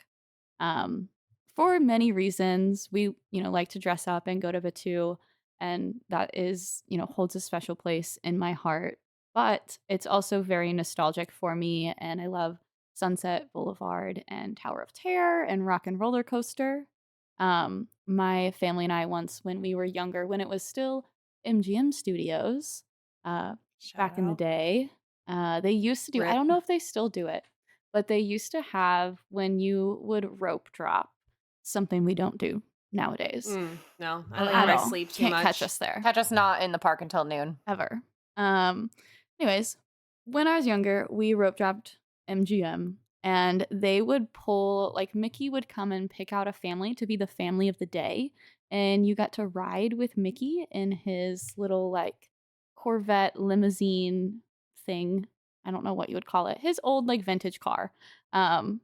Um, for many reasons, we, like to dress up and go to Batu, and that is, holds a special place in my heart. But it's also very nostalgic for me, and I love Sunset Boulevard and Tower of Terror and Rock and Roller Coaster. My family and I once, when we were younger, when it was still MGM Studios, uh, Shout back in the out. day, they used to do, I Rip. don't know if they still do it, but they used to have when you would rope drop, something we don't do nowadays No, I like at my all. sleep too Can't catch much. us there Catch us not in the park until noon. ever. Um, anyways, when I was younger, we rope dropped MGM and they would pull, like, Mickey would come and pick out a family to be the family of the day. And you got to ride with Mickey in his little, like, Corvette limousine thing. I don't know what you would call it. His old, like, vintage car. Um,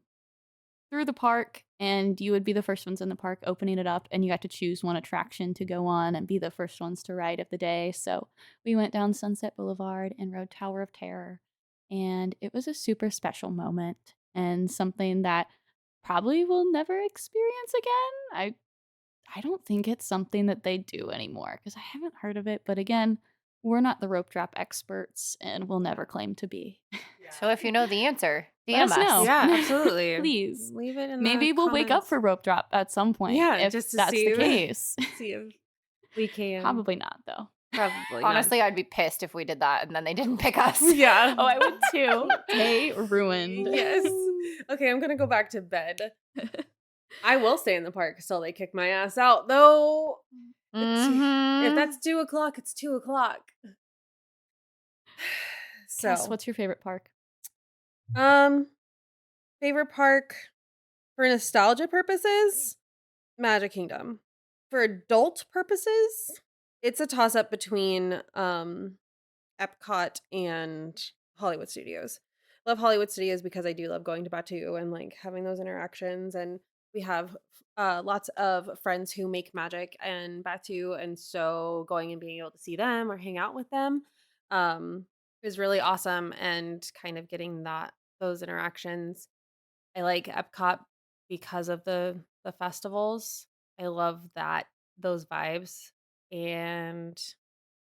through the park, and you would be the first ones in the park opening it up, and you got to choose one attraction to go on and be the first ones to ride of the day. So we went down Sunset Boulevard and rode Tower of Terror, and it was a super special moment and something that probably will never experience again. I don't think it's something that they do anymore because I haven't heard of it, but again, we're not the rope drop experts and we'll never claim to be. So if you know the answer, Let DM us know. us. Yeah, absolutely. Please. Leave it in the Maybe we'll wake up comments. for rope drop at some point Yeah, if just to that's the see case. see if we can. Probably not, though. Probably Honestly, I'd be pissed if we did that and then they didn't pick us. not. Yeah. Oh, I would too. Day ruined. Yes. Okay, I'm gonna go back to bed. I will stay in the park till they kick my ass out, though. If Mhm. that's 2:00, it's 2:00. Cass, So, what's your favorite park? favorite park for nostalgia purposes, Magic Kingdom. For adult purposes, it's a toss up between Epcot and Hollywood Studios. Love Hollywood Studios because I do love going to Batu and like having those interactions, and we have lots of friends who make magic and Batu, and so going and being able to see them or hang out with them um is really awesome, and kind of getting those interactions. I like Epcot because of the festivals. I love those vibes, and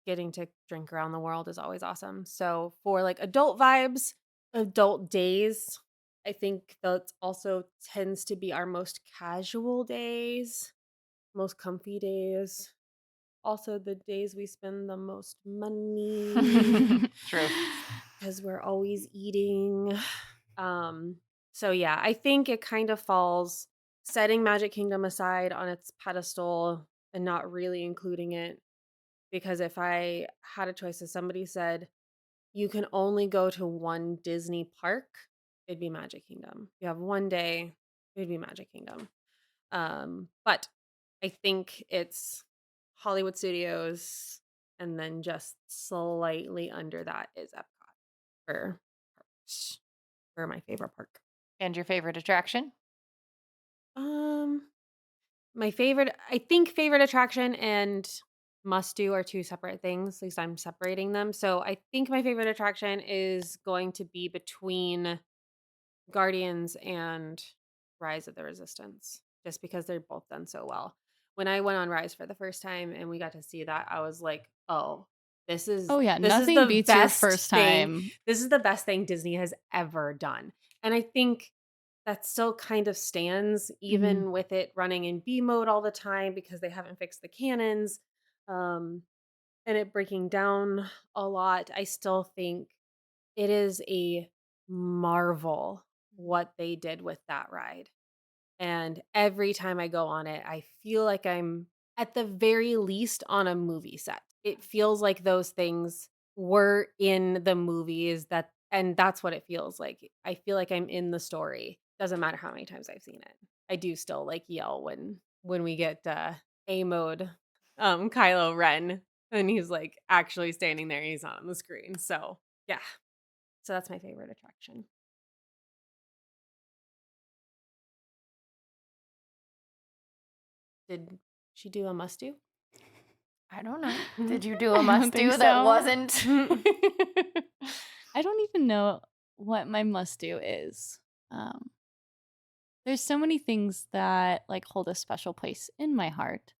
getting to drink around the world is always awesome. So for like adult vibes, adult days, I think that also tends to be our most casual days, most comfy days. Also the days we spend the most money True. because we're always eating. Um, so yeah, I think it kind of falls setting Magic Kingdom aside on its pedestal and not really including it, because if I had a choice, if somebody said you can only go to one Disney park, it'd be Magic Kingdom. You have one day, it'd be Magic Kingdom. But I think it's Hollywood Studios, and then just slightly under that is Epcot for parks, for my favorite park. And your favorite attraction? Um, my favorite, I think favorite attraction and must do are two separate things. At least I'm separating them. So I think my favorite attraction is going to be between Guardians and Rise of the Resistance, just because they're both done so well. When I went on Rise for the first time and we got to see that, I was like, "Oh, Oh yeah, this is nothing the beats your best first thing. time. This is the best thing Disney has ever done." And I think that still kind of stands, Mhm. even with it running in B mode all the time because they haven't fixed the cannons, um, and it breaking down a lot. I still think it is a marvel what they did with that ride. And every time I go on it, I feel like I'm at the very least on a movie set. It feels like those things were in the movies and that's what it feels like. I feel like I'm in the story. Doesn't matter how many times I've seen it. I do still like yell when we get A mode Kylo Ren and he's like actually standing there and he's not on the screen. So, yeah. So that's my favorite attraction. Did she do a must do? I don't know. Did you do a I don't must think do that so. wasn't? I don't even know what my must do is. There's so many things that like hold a special place in my heart.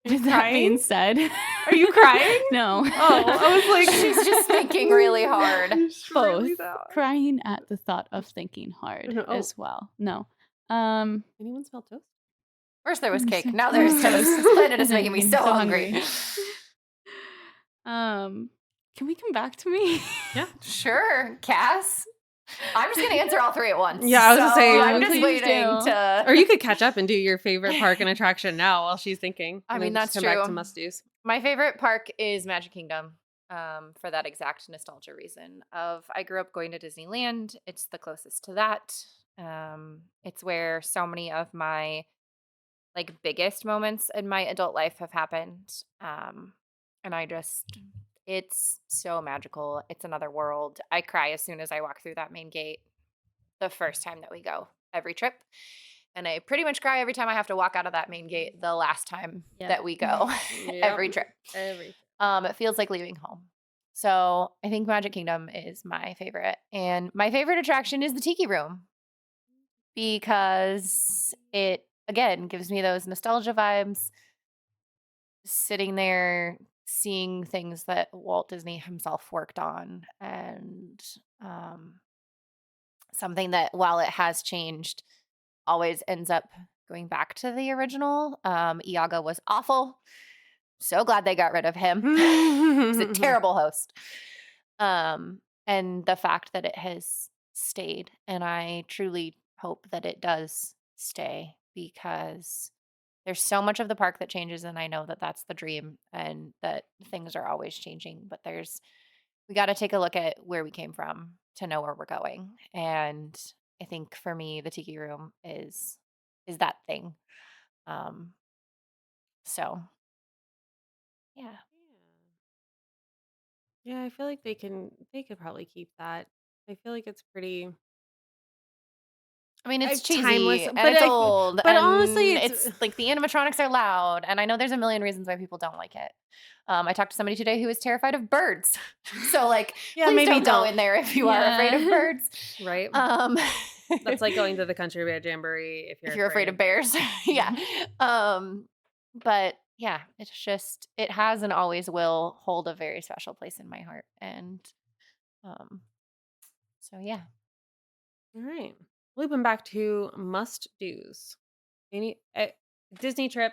Are you With that being crying? said, Are you crying? No. Oh, I was like, She's just thinking really hard. It's really Both that. crying at the thought of thinking hard Oh. as well. No. Anyone smell toast? First there was cake. So Now there's toast. toast. This planet is making me I'm so so hungry. Can we come back to me? Yeah. Sure, Cass. I'm just gonna answer all three at once. Yeah, I was gonna say, I'm just please waiting do. to. Or you could catch up and do your favorite park and attraction now while she's thinking. I and mean, then just that's come back to true. must-dos. My favorite park is Magic Kingdom. For that exact nostalgia reason of I grew up going to Disneyland. It's the closest to that. It's where so many of my like biggest moments in my adult life have happened. And it's so magical. It's another world. I cry as soon as I walk through that main gate the first time that we go every trip. And I pretty much cry every time I have to walk out of that main gate the last time Yep. that we go every trip. It feels like leaving home. So I think Magic Kingdom is my favorite. And my favorite attraction is the Tiki Room because it, again, gives me those nostalgia vibes. Sitting there, seeing things that Walt Disney himself worked on, and something that, while it has changed, always ends up going back to the original. Iago was awful. So glad they got rid of him. He's a terrible host. And the fact that it has stayed, and I truly hope that it does stay because there's so much of the park that changes, and I know that that's the dream and that things are always changing, but we got to take a look at where we came from to know where we're going. And I think for me, the Tiki Room is that thing. So yeah. Yeah, I feel like they could probably keep that. I feel like it's pretty I mean, it's timeless, cheesy and but it's old, but and honestly, it's like the animatronics are loud, and I know there's a million reasons why people don't like it. I talked to somebody today who was terrified of birds. So, like, Yeah, please maybe don't go don't. in there if you are afraid of Yeah. birds. Right? Um, That's like going to the Country Bear Jamboree if if you're afraid of bears. Yeah. But yeah, it's just, it has and always will hold a very special place in my heart. And so, yeah. All right. Looping back to must-dos. Any Disney trip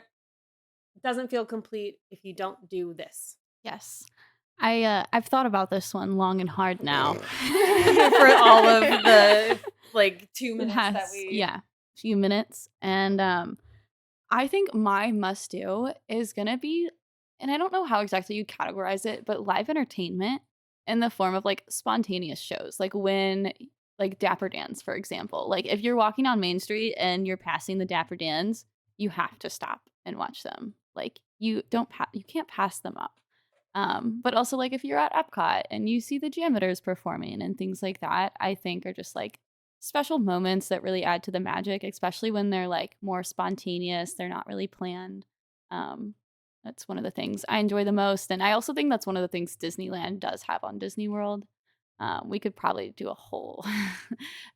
doesn't feel complete if you don't do this. Yes. I've thought about this one long and hard now. For all of the like 2 minutes that we few minutes. And I think my must do is gonna be, and I don't know how exactly you categorize it, but live entertainment in the form of like spontaneous shows. Like when like Dapper Dans, for example. Like if you're walking on Main Street and you're passing the Dapper Dans, you have to stop and watch them. Like you can't pass them up. But also like if you're at Epcot and you see the Janitors performing and things like that, I think are just like special moments that really add to the magic, especially when they're like more spontaneous, they're not really planned. That's one of the things I enjoy the most. And I also think that's one of the things Disneyland does have on Disney World. We could probably do a whole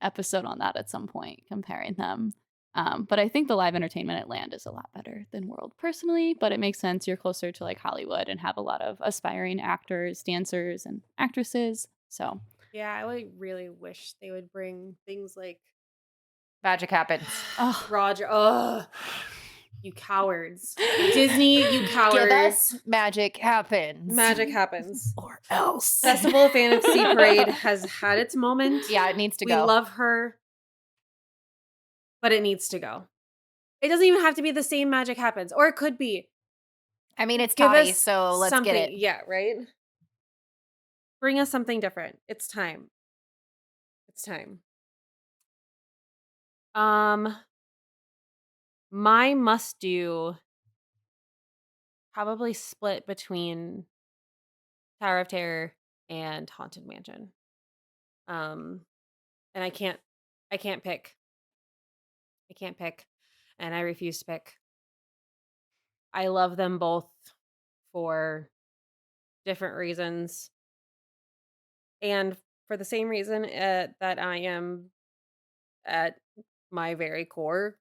episode on that at some point, comparing them. But I think the live entertainment at Land is a lot better than World personally, but it makes sense. You're closer to like Hollywood and have a lot of aspiring actors, dancers, and actresses. So yeah, I would really wish they would bring things like Magic happens. Roger. Oh, You cowards. Disney, you Give cowards. us Magic Happens. Magic happens. Or else. Festival of Fantasy Parade has had its moment. Yeah, it needs to We go. love her, but it needs to go. It doesn't even have to be the same Magic Happens, or it could be. I mean, it's Give Toddy, us so let's something. get it. Yeah, right? Bring us something different. It's time. It's time. My must-do probably split between Tower of Terror and Haunted Mansion. And I can't pick. I can't pick, and I refuse to pick. I love them both for different reasons, and for the same reason that I am at my very core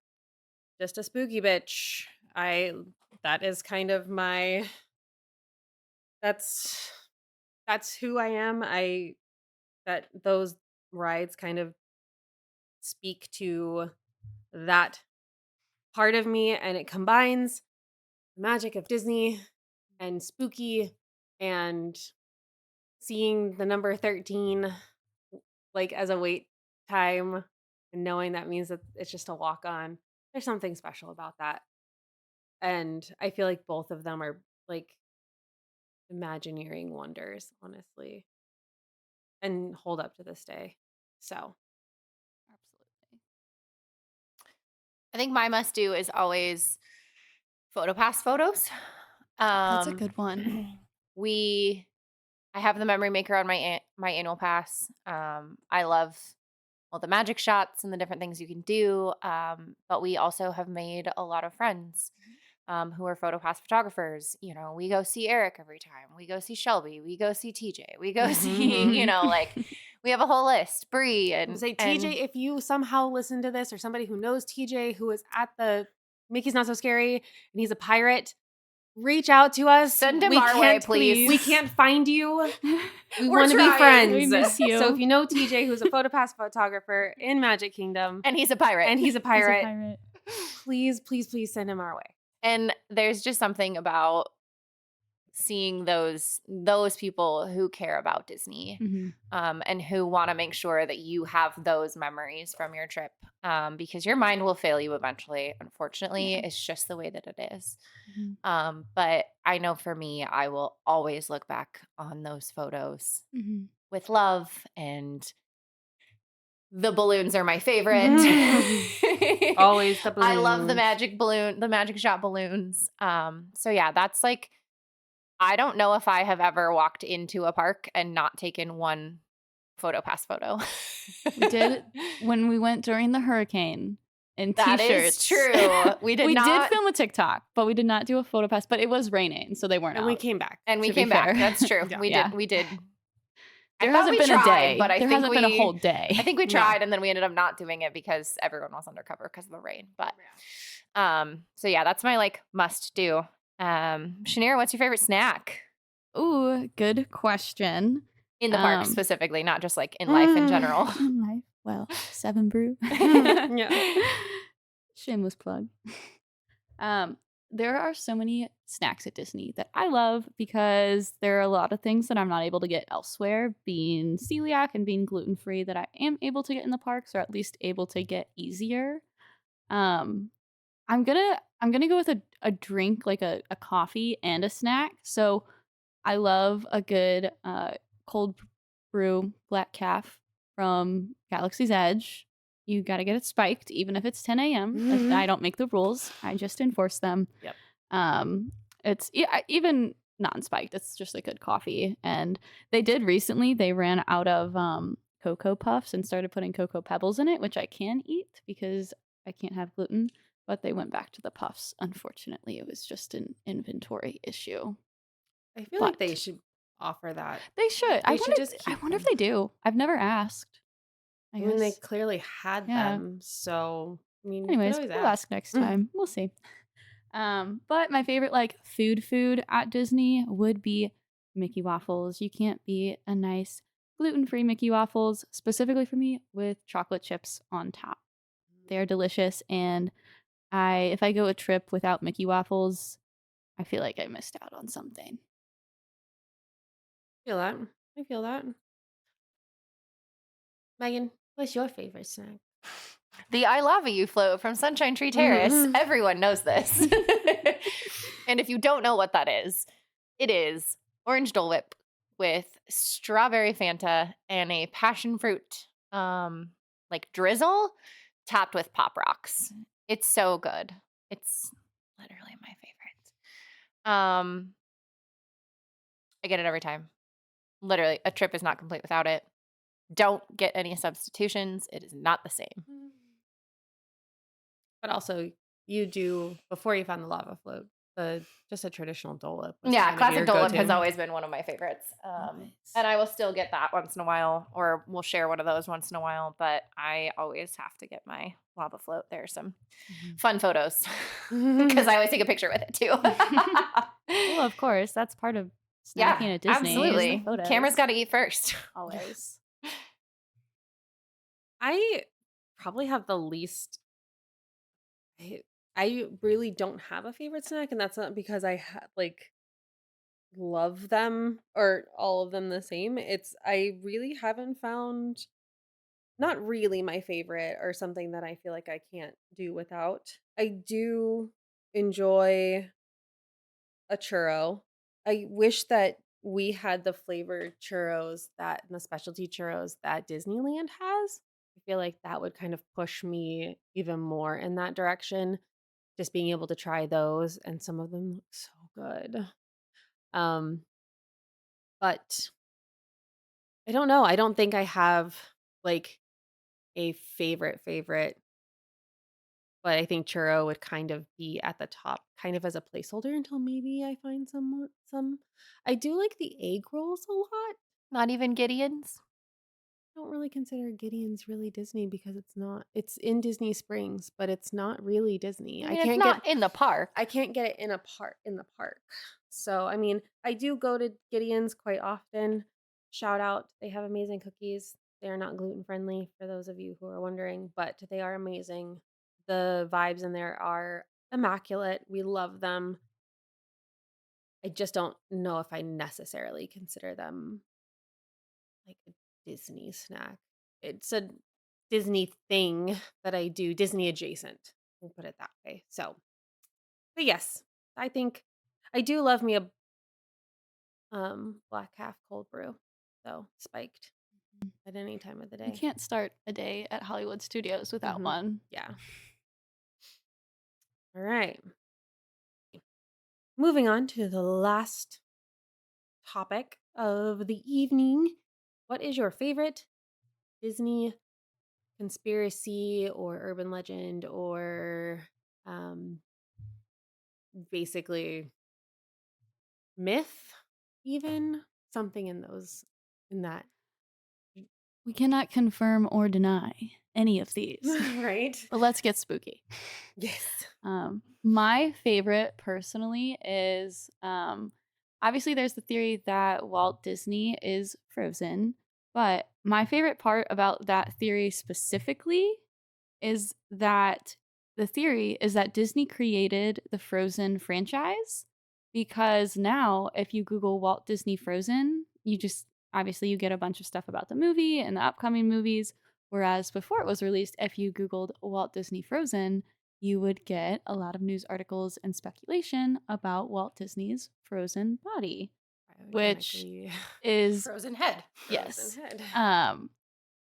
just a spooky bitch. That is kind of my that's who I am. That those rides kind of speak to that part of me, and it combines the magic of Disney and spooky and seeing the number 13 like as a wait time and knowing that means that it's just a walk on. There's something special about that. And I feel like both of them are like Imagineering wonders, honestly, and hold up to this day. So, Absolutely. I think my must do is always PhotoPass photos. That's a good one. I have the memory maker on my annual pass. I love all the magic shots and the different things you can do. But we also have made a lot of friends who are PhotoPass photographers. You know, we go see Eric every time. We go see Shelby. We go see TJ. We go see, like we have a whole list. Bree and say TJ, if you somehow listen to this or somebody who knows TJ who is at the Mickey's Not So Scary and he's a pirate, reach out to us. Send him our way, please. We can't find you. We We're want to be trying. friends. We miss you. So if you know TJ, who's a PhotoPass photographer in Magic Kingdom, and he's a pirate. He's a pirate. please send him our way. And there's just something about seeing those people who care about Disney and who want to make sure that you have those memories from your trip because your mind will fail you eventually. Unfortunately, it's just the way that it is. But I know for me, I will always look back on those photos with love, and the balloons are my favorite. Always the balloons. I love the magic shot balloons. So yeah, that's like, I don't know if I have ever walked into a park and not taken one PhotoPass photo. We did when we went during the hurricane in That t-shirts. is true. We did did film a TikTok, but we did not do a PhotoPass. But it was raining, so they weren't. And out. we came back. And we to be came back. fair. That's true. Yeah. We did. There I thought hasn't we been tried, a day, but I there think hasn't been a whole day. I think we tried, and then we ended up not doing it because everyone was undercover because of the rain. But so yeah, that's my like must do. Shaneerah, what's your favorite snack? Ooh, good question. In the park specifically, not just like in life in general. In life, well, 7 Brew. Yeah. Shameless plug. There are so many snacks at Disney that I love because there are a lot of things that I'm not able to get elsewhere, being celiac and being gluten-free, that I am able to get in the parks, or at least able to get easier. I'm gonna go with a drink, like a coffee and a snack. So I love a good cold brew black calf from Galaxy's Edge. You got to get it spiked, even if it's 10 a.m. I don't make the rules. I just enforce them. Yep. It's even non-spiked. It's just a good coffee. And they did recently, they ran out of Cocoa Puffs and started putting Cocoa Pebbles in it, which I can eat because I can't have gluten. But they went back to the puffs. Unfortunately, it was just an inventory issue. I feel like they should offer that. They should. I wonder if they do. I've never asked. I mean, they clearly had them. So, I mean, anyways, we'll ask next time. We'll see. But my favorite like food at Disney would be Mickey waffles. You can't beat a nice gluten-free Mickey waffles, specifically for me with chocolate chips on top. They are delicious, and If I go a trip without Mickey waffles, I feel like I missed out on something. Feel that. I feel that. Megan, what's your favorite snack? The I Lava You float from Sunshine Tree Terrace. Mhm. Everyone knows this. And if you don't know what that is, it is orange Dole Whip with strawberry Fanta and a passion fruit like drizzle topped with Pop Rocks. It's so good. It's literally my favorite. I get it every time. Literally, a trip is not complete without it. Don't get any substitutions. It is not the same. But also, you do before you found the lava float, the just a traditional Dole Whip was Yeah, kind of your classic Dole Whip has go-to. always been one of my favorites. Always. And I will still get that once in a while, or we'll share one of those once in a while, but I always have to get my lava float. There's some fun photos because I always take a picture with it too. Well, of course, that's part of Yeah, snacking at Disney. Is the absolutely. photos. Camera's got to eat first. Always. I probably have the least. I really don't have a favorite snack, and that's not because I like love them or all of them the same. It's I really haven't found not really my favorite or something that I feel like I can't do without. I do enjoy a churro. I wish that we had the flavored churros that and the specialty churros that Disneyland has. I feel like that would kind of push me even more in that direction. Just being able to try those, and some of them look so good. Um, but I don't know. I don't think I have like a favorite, but I think churro would kind of be at the top, kind of as a placeholder until maybe I find some. I do like the egg rolls a lot. Not even Gideon's. I don't really consider Gideon's really Disney because it's not. It's in Disney Springs, but it's not really Disney. I mean, it's not in the park. I can't get it in the park. So, I mean, I do go to Gideon's quite often. Shout out, they have amazing cookies. They are not gluten friendly for those of you who are wondering, but they are amazing. The vibes in there are immaculate. We love them. I just don't know if I necessarily consider them like a Disney snack. It's a Disney thing that I do, Disney adjacent. We'll put it that way. So, but yes, I think I do love me a black half cold brew, though spiked at any time of the You day. can't start a day at Hollywood Studios without Mhm. one. Yeah. All right. Moving on to the last topic of the evening. What is your favorite Disney conspiracy or urban legend or um basically myth, even something in those in that We cannot confirm or deny any of these. right? But let's get spooky. Yes. My favorite personally is obviously there's the theory that Walt Disney is frozen, but my favorite part about that theory specifically is that the theory is that Disney created the Frozen franchise because now if you Google Walt Disney Frozen, you just obviously you get a bunch of stuff about the movie and the upcoming movies. Whereas before it was released, if you Googled Walt Disney Frozen, you would get a lot of news articles and speculation about Walt Disney's frozen body, which Cryogenically is Frozen head. yes. frozen head.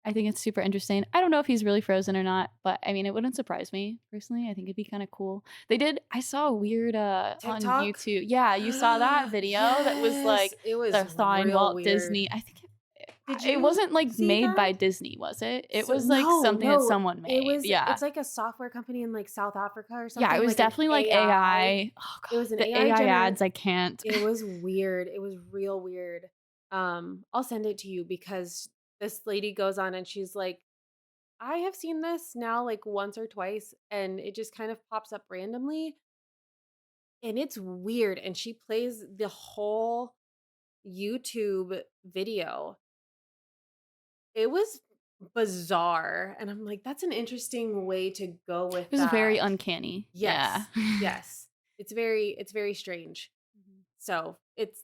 I think it's super interesting. I don't know if he's really frozen or not, but I mean, it wouldn't surprise me personally. I think it'd be kind of cool. I saw a weird on TikTok? YouTube. Yeah, you saw that video that was like Yes, it was the thawing real Walt weird. Disney. I think Did it you wasn't like see made by that? Disney, was it? It So was like something that someone made. it was Yeah. It's like a software company in like South Africa or Yeah, something. it was like an definitely like AI. Oh It god, was an the AI AI ads, I can't. It was weird. It was real weird. I'll send it to you because this lady goes on and she's like, I have seen this now like once or twice, and it just kind of pops up randomly. And it's weird. And she plays the whole YouTube video. It was bizarre. And I'm like, that's an interesting way to go with It was that. very uncanny. Yes. Yeah. Yes. It's very strange. So it's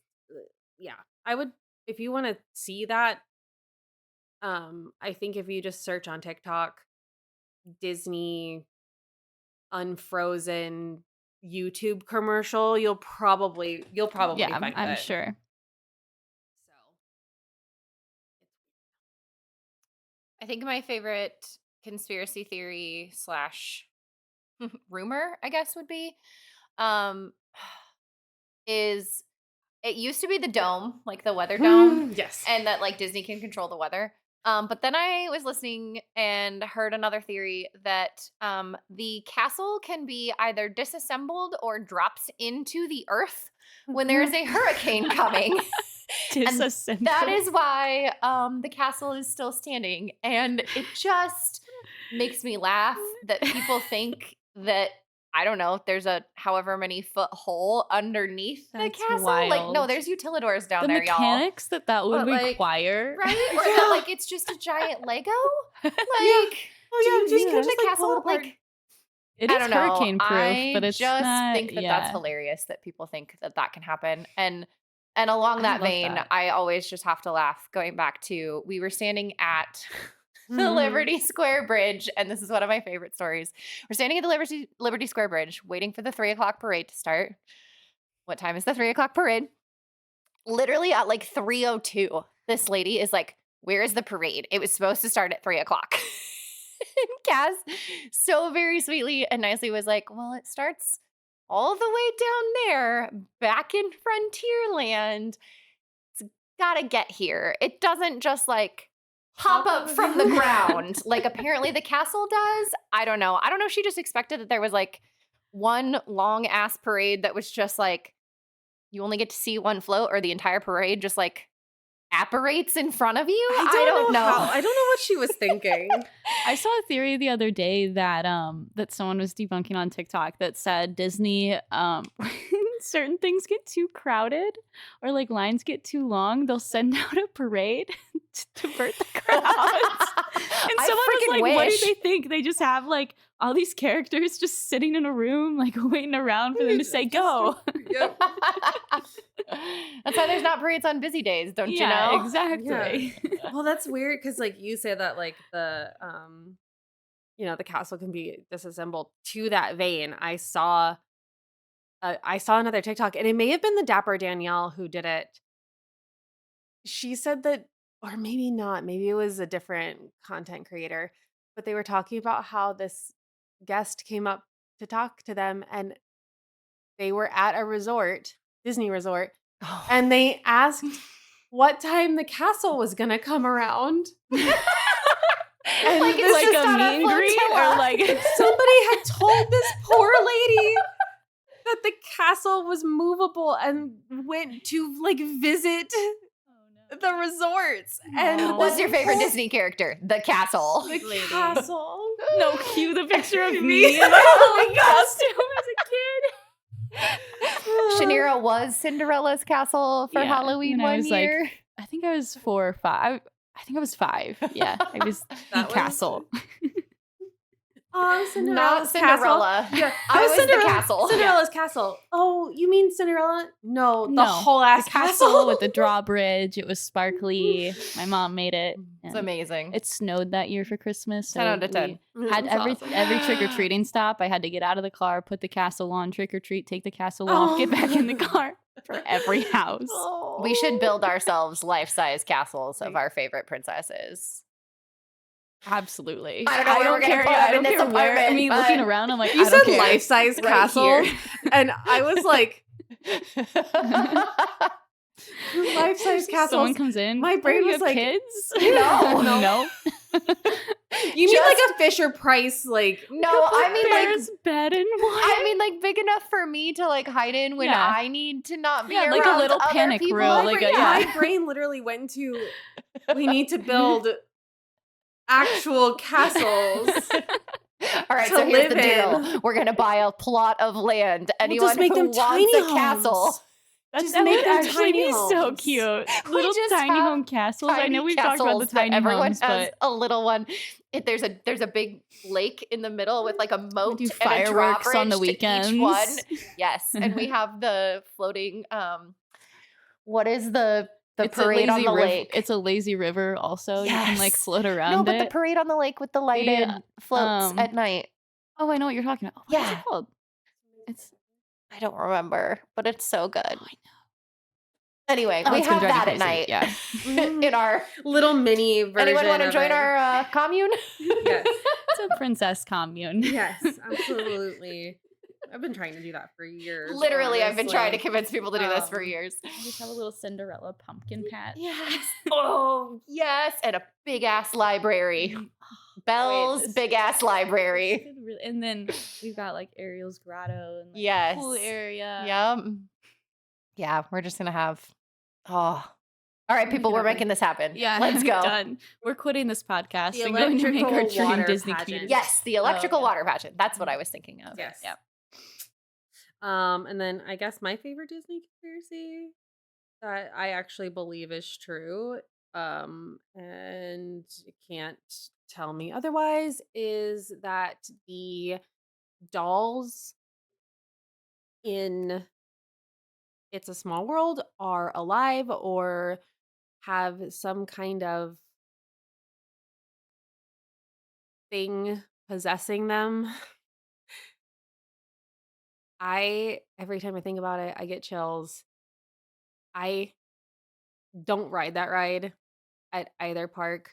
yeah. I would, if you want to see that, I think if you just search on TikTok Disney unfrozen YouTube commercial, you'll probably Yeah, find I'm it. sure. So I think my favorite conspiracy theory slash rumor, I guess, would be um is it used to be the dome, like the weather dome, yes. and that like Disney can control the weather. But then I was listening and heard another theory that the castle can be either disassembled or drops into the earth when there is a hurricane coming. And Disassembled. that is why the castle is still standing. And it just makes me laugh that people think that, I don't know, there's a however many foot hole underneath the That's castle. Like, no, wild. there's utilidors down The there, y'all. mechanics that would But, like, require. Right? Or that, like, it's just a giant Lego? Like, Oh do you yeah, think just the like pull it castle, apart. like, It I is don't know. hurricane proof, I but it's just not. think that Yeah. that's hilarious that people think that that can happen. And along I that love vein, that. I always just have to laugh going back to we were standing at the Mhm. Liberty Square Bridge, and this is one of my favorite stories. We're standing at the Liberty Square Bridge, waiting for the 3:00 parade to start. What time is the 3:00 parade? Literally at like 3:02, this lady is like, "Where is the parade? It was supposed to start at 3:00." And Cass, so very sweetly and nicely, was like, "Well, it starts all the way down there, back in Frontierland. It's gotta get here. It doesn't just like hop up from the ground like apparently the castle does." I don't know. I don't know if she just expected that there was like one long ass parade that was just like you only get to see one float, or the entire parade just like apparates in front of you. I don't know. I don't know what she was thinking. I saw a theory the other day that that someone was debunking on TikTok that said Disney when certain things get too crowded or like lines get too long, they'll send out a parade to divert the crowds. And I someone was freaking like, "What do wish." they think? They just have like all these characters just sitting in a room, like waiting around for them to say go." Yep. That's why there's not parades on busy days, don't you Yeah, know? exactly. Well, that's weird because like you say that like the the castle can be disassembled. To that vein, I saw another TikTok, and it may have been the Dapper Danielle who did it. She said that, or maybe not, maybe it was a different content creator, but they were talking about how this guest came up to talk to them, and they were at a resort, Disney resort, and they asked what time the castle was gonna come around. And Like, it's this just like a on meet and greet flotilla. or like somebody had told this poor lady that the castle was movable and went to like visit the resorts. And No. What's your favorite Disney character? The castle. the lady. castle? No, cue the picture of Me. me in my Oh my costume as a kid. Shaneerah was Cinderella's castle for Yeah, Halloween when I one was, like, year. I think I was 4 or 5. I think I was 5. Yeah, I was That was- castle. Oh, Not Cinderella's Cinderella. castle. Yeah, I was the Cinderella- castle. Cinderella's castle. Oh, you mean Cinderella? No, the No, whole ass The castle with the drawbridge. It was sparkly. My mom made it. It's and amazing. It snowed that year for Christmas. 10 out of 10. we had every trick or treating stop. I had to get out of the car, put the castle on, trick or treat, take the castle off, get back in the car for every house. We should build ourselves life-size castles of our favorite princesses. Absolutely. I don't know where we're gonna care. put I them don't in this care where. I apartment, mean, but- looking around, I'm like, You I don't said care. life-size Right castle, here. and I was like, life-size castles. Someone comes in. My brain "Oh, you was have like, kids. No. no. You mean like a Fisher Price, like No, I mean like There's bed and wine. I mean like big enough for me to like hide in when Yeah. I need to not be Yeah, around like a little other panic people. room, like a- my yeah. brain literally went to, we need to build actual castles. All right, to so here's the live deal. in. We're gonna buy a plot of land. Anyone just make who them wants tiny a castle homes. Just That make would them actually tiny be so homes. cute. We Little just tiny have home castles. I know tiny we've talked about the castles that tiny everyone homes, has but a little one. There's a big lake in the middle with like a we moat do and a fireworks on the drawbridge to each one. weekends. Yes, and we have the floating. What is the It's a parade on lazy the river. lake? It's a lazy river. Also, you can like Yes. float No, around but the it. parade on the lake with the lighted floats at night. Oh, I know what you're talking about. What is it Yeah. called? It's I don't remember, but it's so good. I know. Anyway, Oh, we it's gonna have drive that you at crazy. night. Yeah. In our little mini version. anyone want to of join it. our commune? Yes. It's a princess commune. Yes, absolutely. I've been trying to do that for years. Literally, I've been trying to honestly. convince people to do this for years. You just have a little Cinderella pumpkin patch. Yes. Oh, yes. And a big ass library. Bell's this- big ass library. This could really- and then we've got like Ariel's grotto and like Yes. pool area. Yep. Yeah, we're just gonna have. Oh. All right, Make people, it we're happen. making this happen. Yeah, Let's go. Done. We're quitting this podcast The and going to make our electrical dream water Disney pageant. community. Yes, the electrical yeah. water pageant. That's what I was thinking of. Yes. Yep. And then I guess my favorite Disney conspiracy that I actually believe is true, and you can't tell me otherwise, is that the dolls in It's a Small World are alive or have some kind of thing possessing them. Every time I think about it, I get chills. I don't ride that ride at either park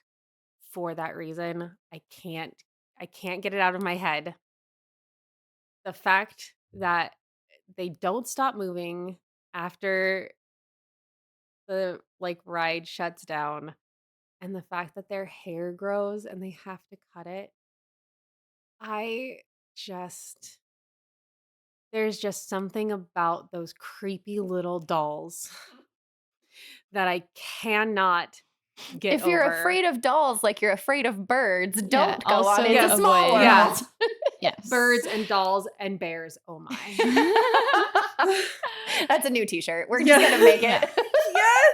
for that reason. I can't get it out of my head. The fact that they don't stop moving after the ride shuts down, and the fact that their hair grows and they have to cut it. I just There's just something about those creepy little dolls that I cannot get If you're over. afraid of dolls like you're afraid of birds, Yeah, don't go on also It's a Small avoid- World. Yeah. Yes. Birds and dolls and bears. Oh my. That's a new t-shirt. We're just Yeah. gonna make it. Yeah. Yes.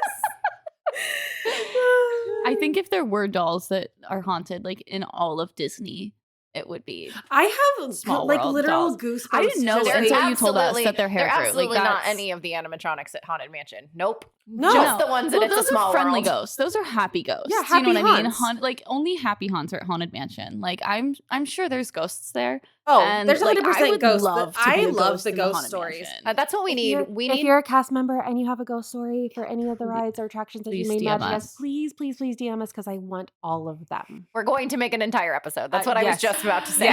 I think if there were dolls that are haunted, like in all of Disney, it would be. I have Small like World literal dolls. goosebumps. I didn't know just until thinking- you told us that their hair They're grew. Like, absolutely not that's- any of the animatronics at Haunted Mansion. Nope. No. Just the ones that Well, it's those a Small are friendly World. ghosts. Those are happy ghosts. Yeah, you know happy what I mean? haunts. Like only happy haunts are at Haunted Mansion. Like I'm sure there's ghosts there. Oh, And, there's like, 100% I would ghosts. love to be I a love ghost the in ghost Haunted stories. Mansion. That's what we need. If you're a cast member and you have a ghost story for any of the rides or attractions that Please you may DM imagine us. us, please DM us because I want all of them. We're going to make an entire episode. That's what I was Yes. just about to say.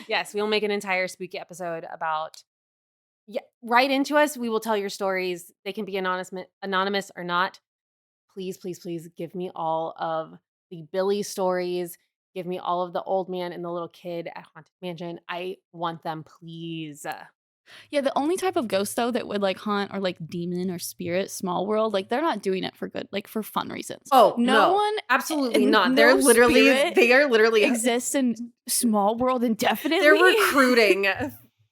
Yes. We will make an entire spooky episode about. Yeah, write into us. We will tell your stories. They can be anonymous or not. Please give me all of the Billy stories. Give me all of the old man and the little kid at Haunted Mansion. I want them, please. Yeah, the only type of ghost though that would like haunt or like demon or spirit Small World, like they're not doing it for good, like for fun reasons. Oh, no no. one Absolutely n- not. no They are literally exists in Small World indefinitely. they're recruiting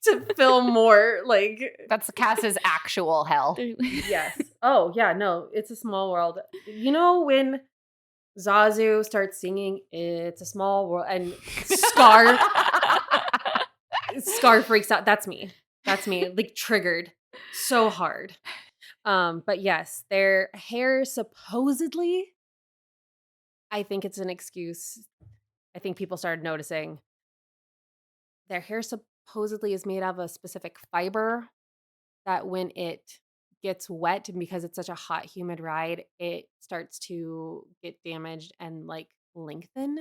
to film more like That's Cass's actual hell. yes. Oh, yeah, no, it's a Small World. You know when Zazu starts singing It's a Small World and Scar freaks out. That's me. Like triggered so hard. But yes, their hair supposedly, I think it's an excuse. I think people started noticing their hair supposedly is made of a specific fiber that when it gets wet and because it's such a hot, humid ride, it starts to get damaged and like lengthen.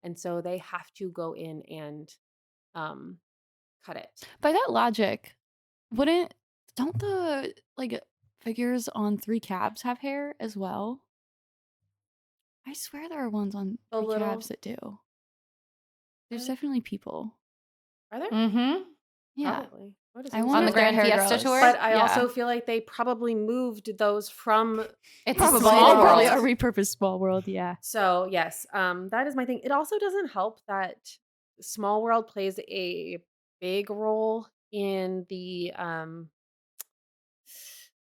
And so they have to go in and cut it. By that logic, don't the like figures on 3 cabs have hair as well? I swear there are ones on The 3 little- cabs that do. There's Uh, definitely people. Are there? Mm-hmm. Yeah. Probably. What is I it? wonder On the if their Grand hair Fiesta grows. tour? But I Yeah. also feel like they probably moved those from. It's Probably a Small they probably World. a repurposed Small World, yeah. So yes, that is my thing. It also doesn't help that Small World plays a big role in the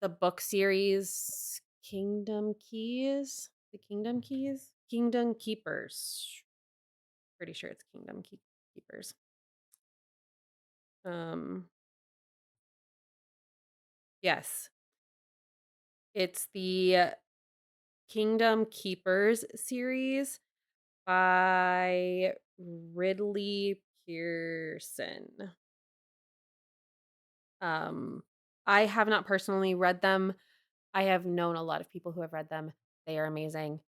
the book series Kingdom Keys. The Kingdom Keys? Kingdom Keepers. Pretty sure it's Keepers. Yes. It's the Kingdom Keepers series by Ridley Pearson. I have not personally read them. I have known a lot of people who have read them. They are amazing.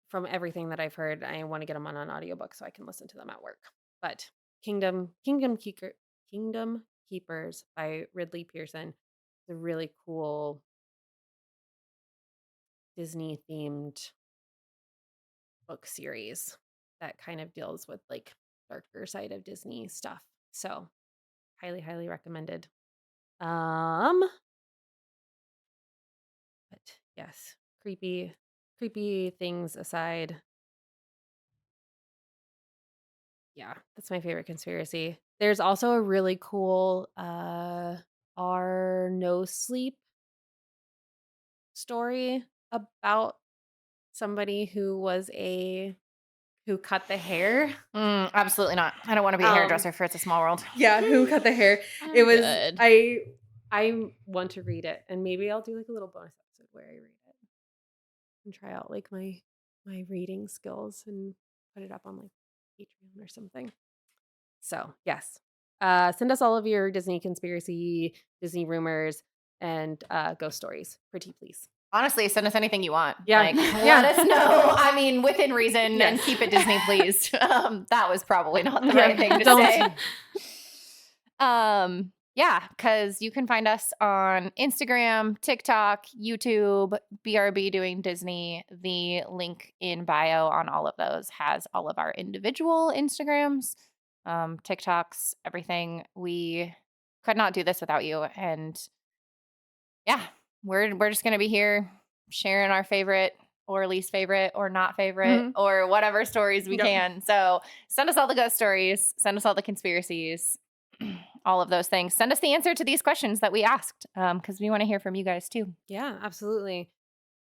From everything that I've heard, I want to get them on an audiobook so I can listen to them at work. But Kingdom Keepers by Ridley Pearson is a really cool Disney themed book series that kind of deals with like darker side of Disney stuff. So highly, highly recommended. But yes, creepy things aside. Yeah, that's my favorite conspiracy. There's also a really cool Our No Sleep story about somebody who cut the hair. Absolutely not. I don't want to be a hairdresser for It's a Small World. Yeah, who cut the hair. I'm It was good. I want to read it, and maybe I'll do like a little bonus episode where I read it and try out like my reading skills and put it up on like Patreon or something. So yes, send us all of your Disney conspiracy, Disney rumors, and ghost stories, pretty please. Honestly, send us anything you want. Yeah. Like, Yeah. let us know. I mean, within reason, and Yes. keep it Disney, please. That was probably not the Yeah, right thing to don't. say. Yeah, because you can find us on Instagram, TikTok, YouTube, BRB Doing Disney. The link in bio on all of those has all of our individual Instagrams, TikToks, everything. We could not do this without you. And yeah, we're just gonna be here sharing our favorite or least favorite or not favorite or whatever stories we Yep. can. So send us all the ghost stories, send us all the conspiracies, all of those things. Send us the answer to these questions that we asked, because we want to hear from you guys too. Yeah, absolutely.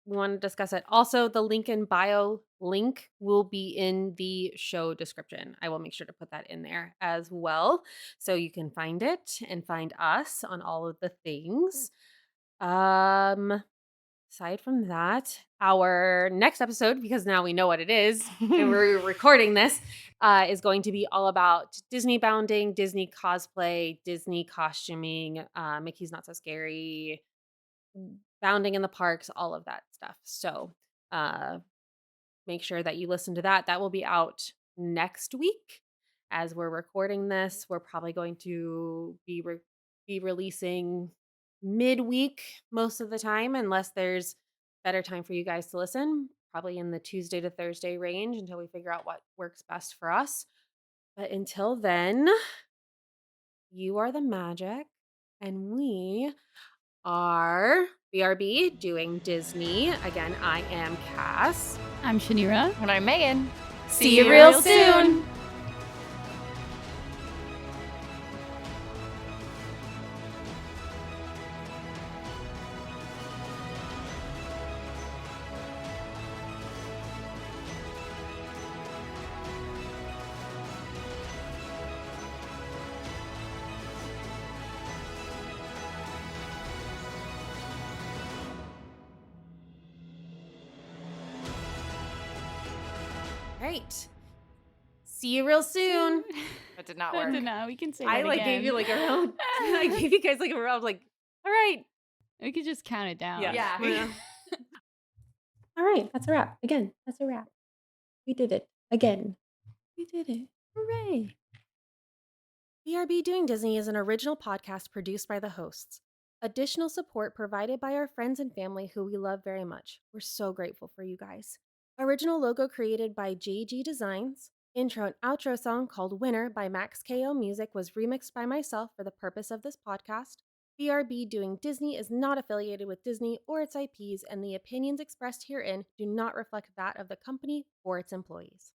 We want to discuss it. Also, the link in bio link will be in the show description. I will make sure to put that in there as well, so you can find it and find us on all of the things. Aside from that, our next episode, because now we know what it is and we're recording this, is going to be all about Disney bounding, Disney cosplay, Disney costuming, Mickey's Not So Scary, bounding in the parks, all of that stuff. So make sure that you listen to that. That will be out next week. As we're recording this, we're probably going to be releasing midweek most of the time, unless there's better time for you guys to listen, probably in the Tuesday to Thursday range until we figure out what works best for us. But until then, you are the magic, and we are BRB Doing Disney. Again, I am Cass. I'm Shaneerah. And I'm Megan. See you real soon. Right. See you real soon. That did not That work. did not. We can say I that like again. gave you like a round. I gave you guys like a round. Like, all right. We could just count it down. Yeah. All right. That's a wrap. Again, that's a wrap. We did it again. We did it. Hooray. BRB Doing Disney is an original podcast produced by the hosts. Additional support provided by our friends and family who we love very much. We're so grateful for you guys. Original logo created by JG Designs. Intro and outro song called Winner by Max KO Music was remixed by myself for the purpose of this podcast. BRB Doing Disney is not affiliated with Disney or its IPs, and the opinions expressed herein do not reflect that of the company or its employees.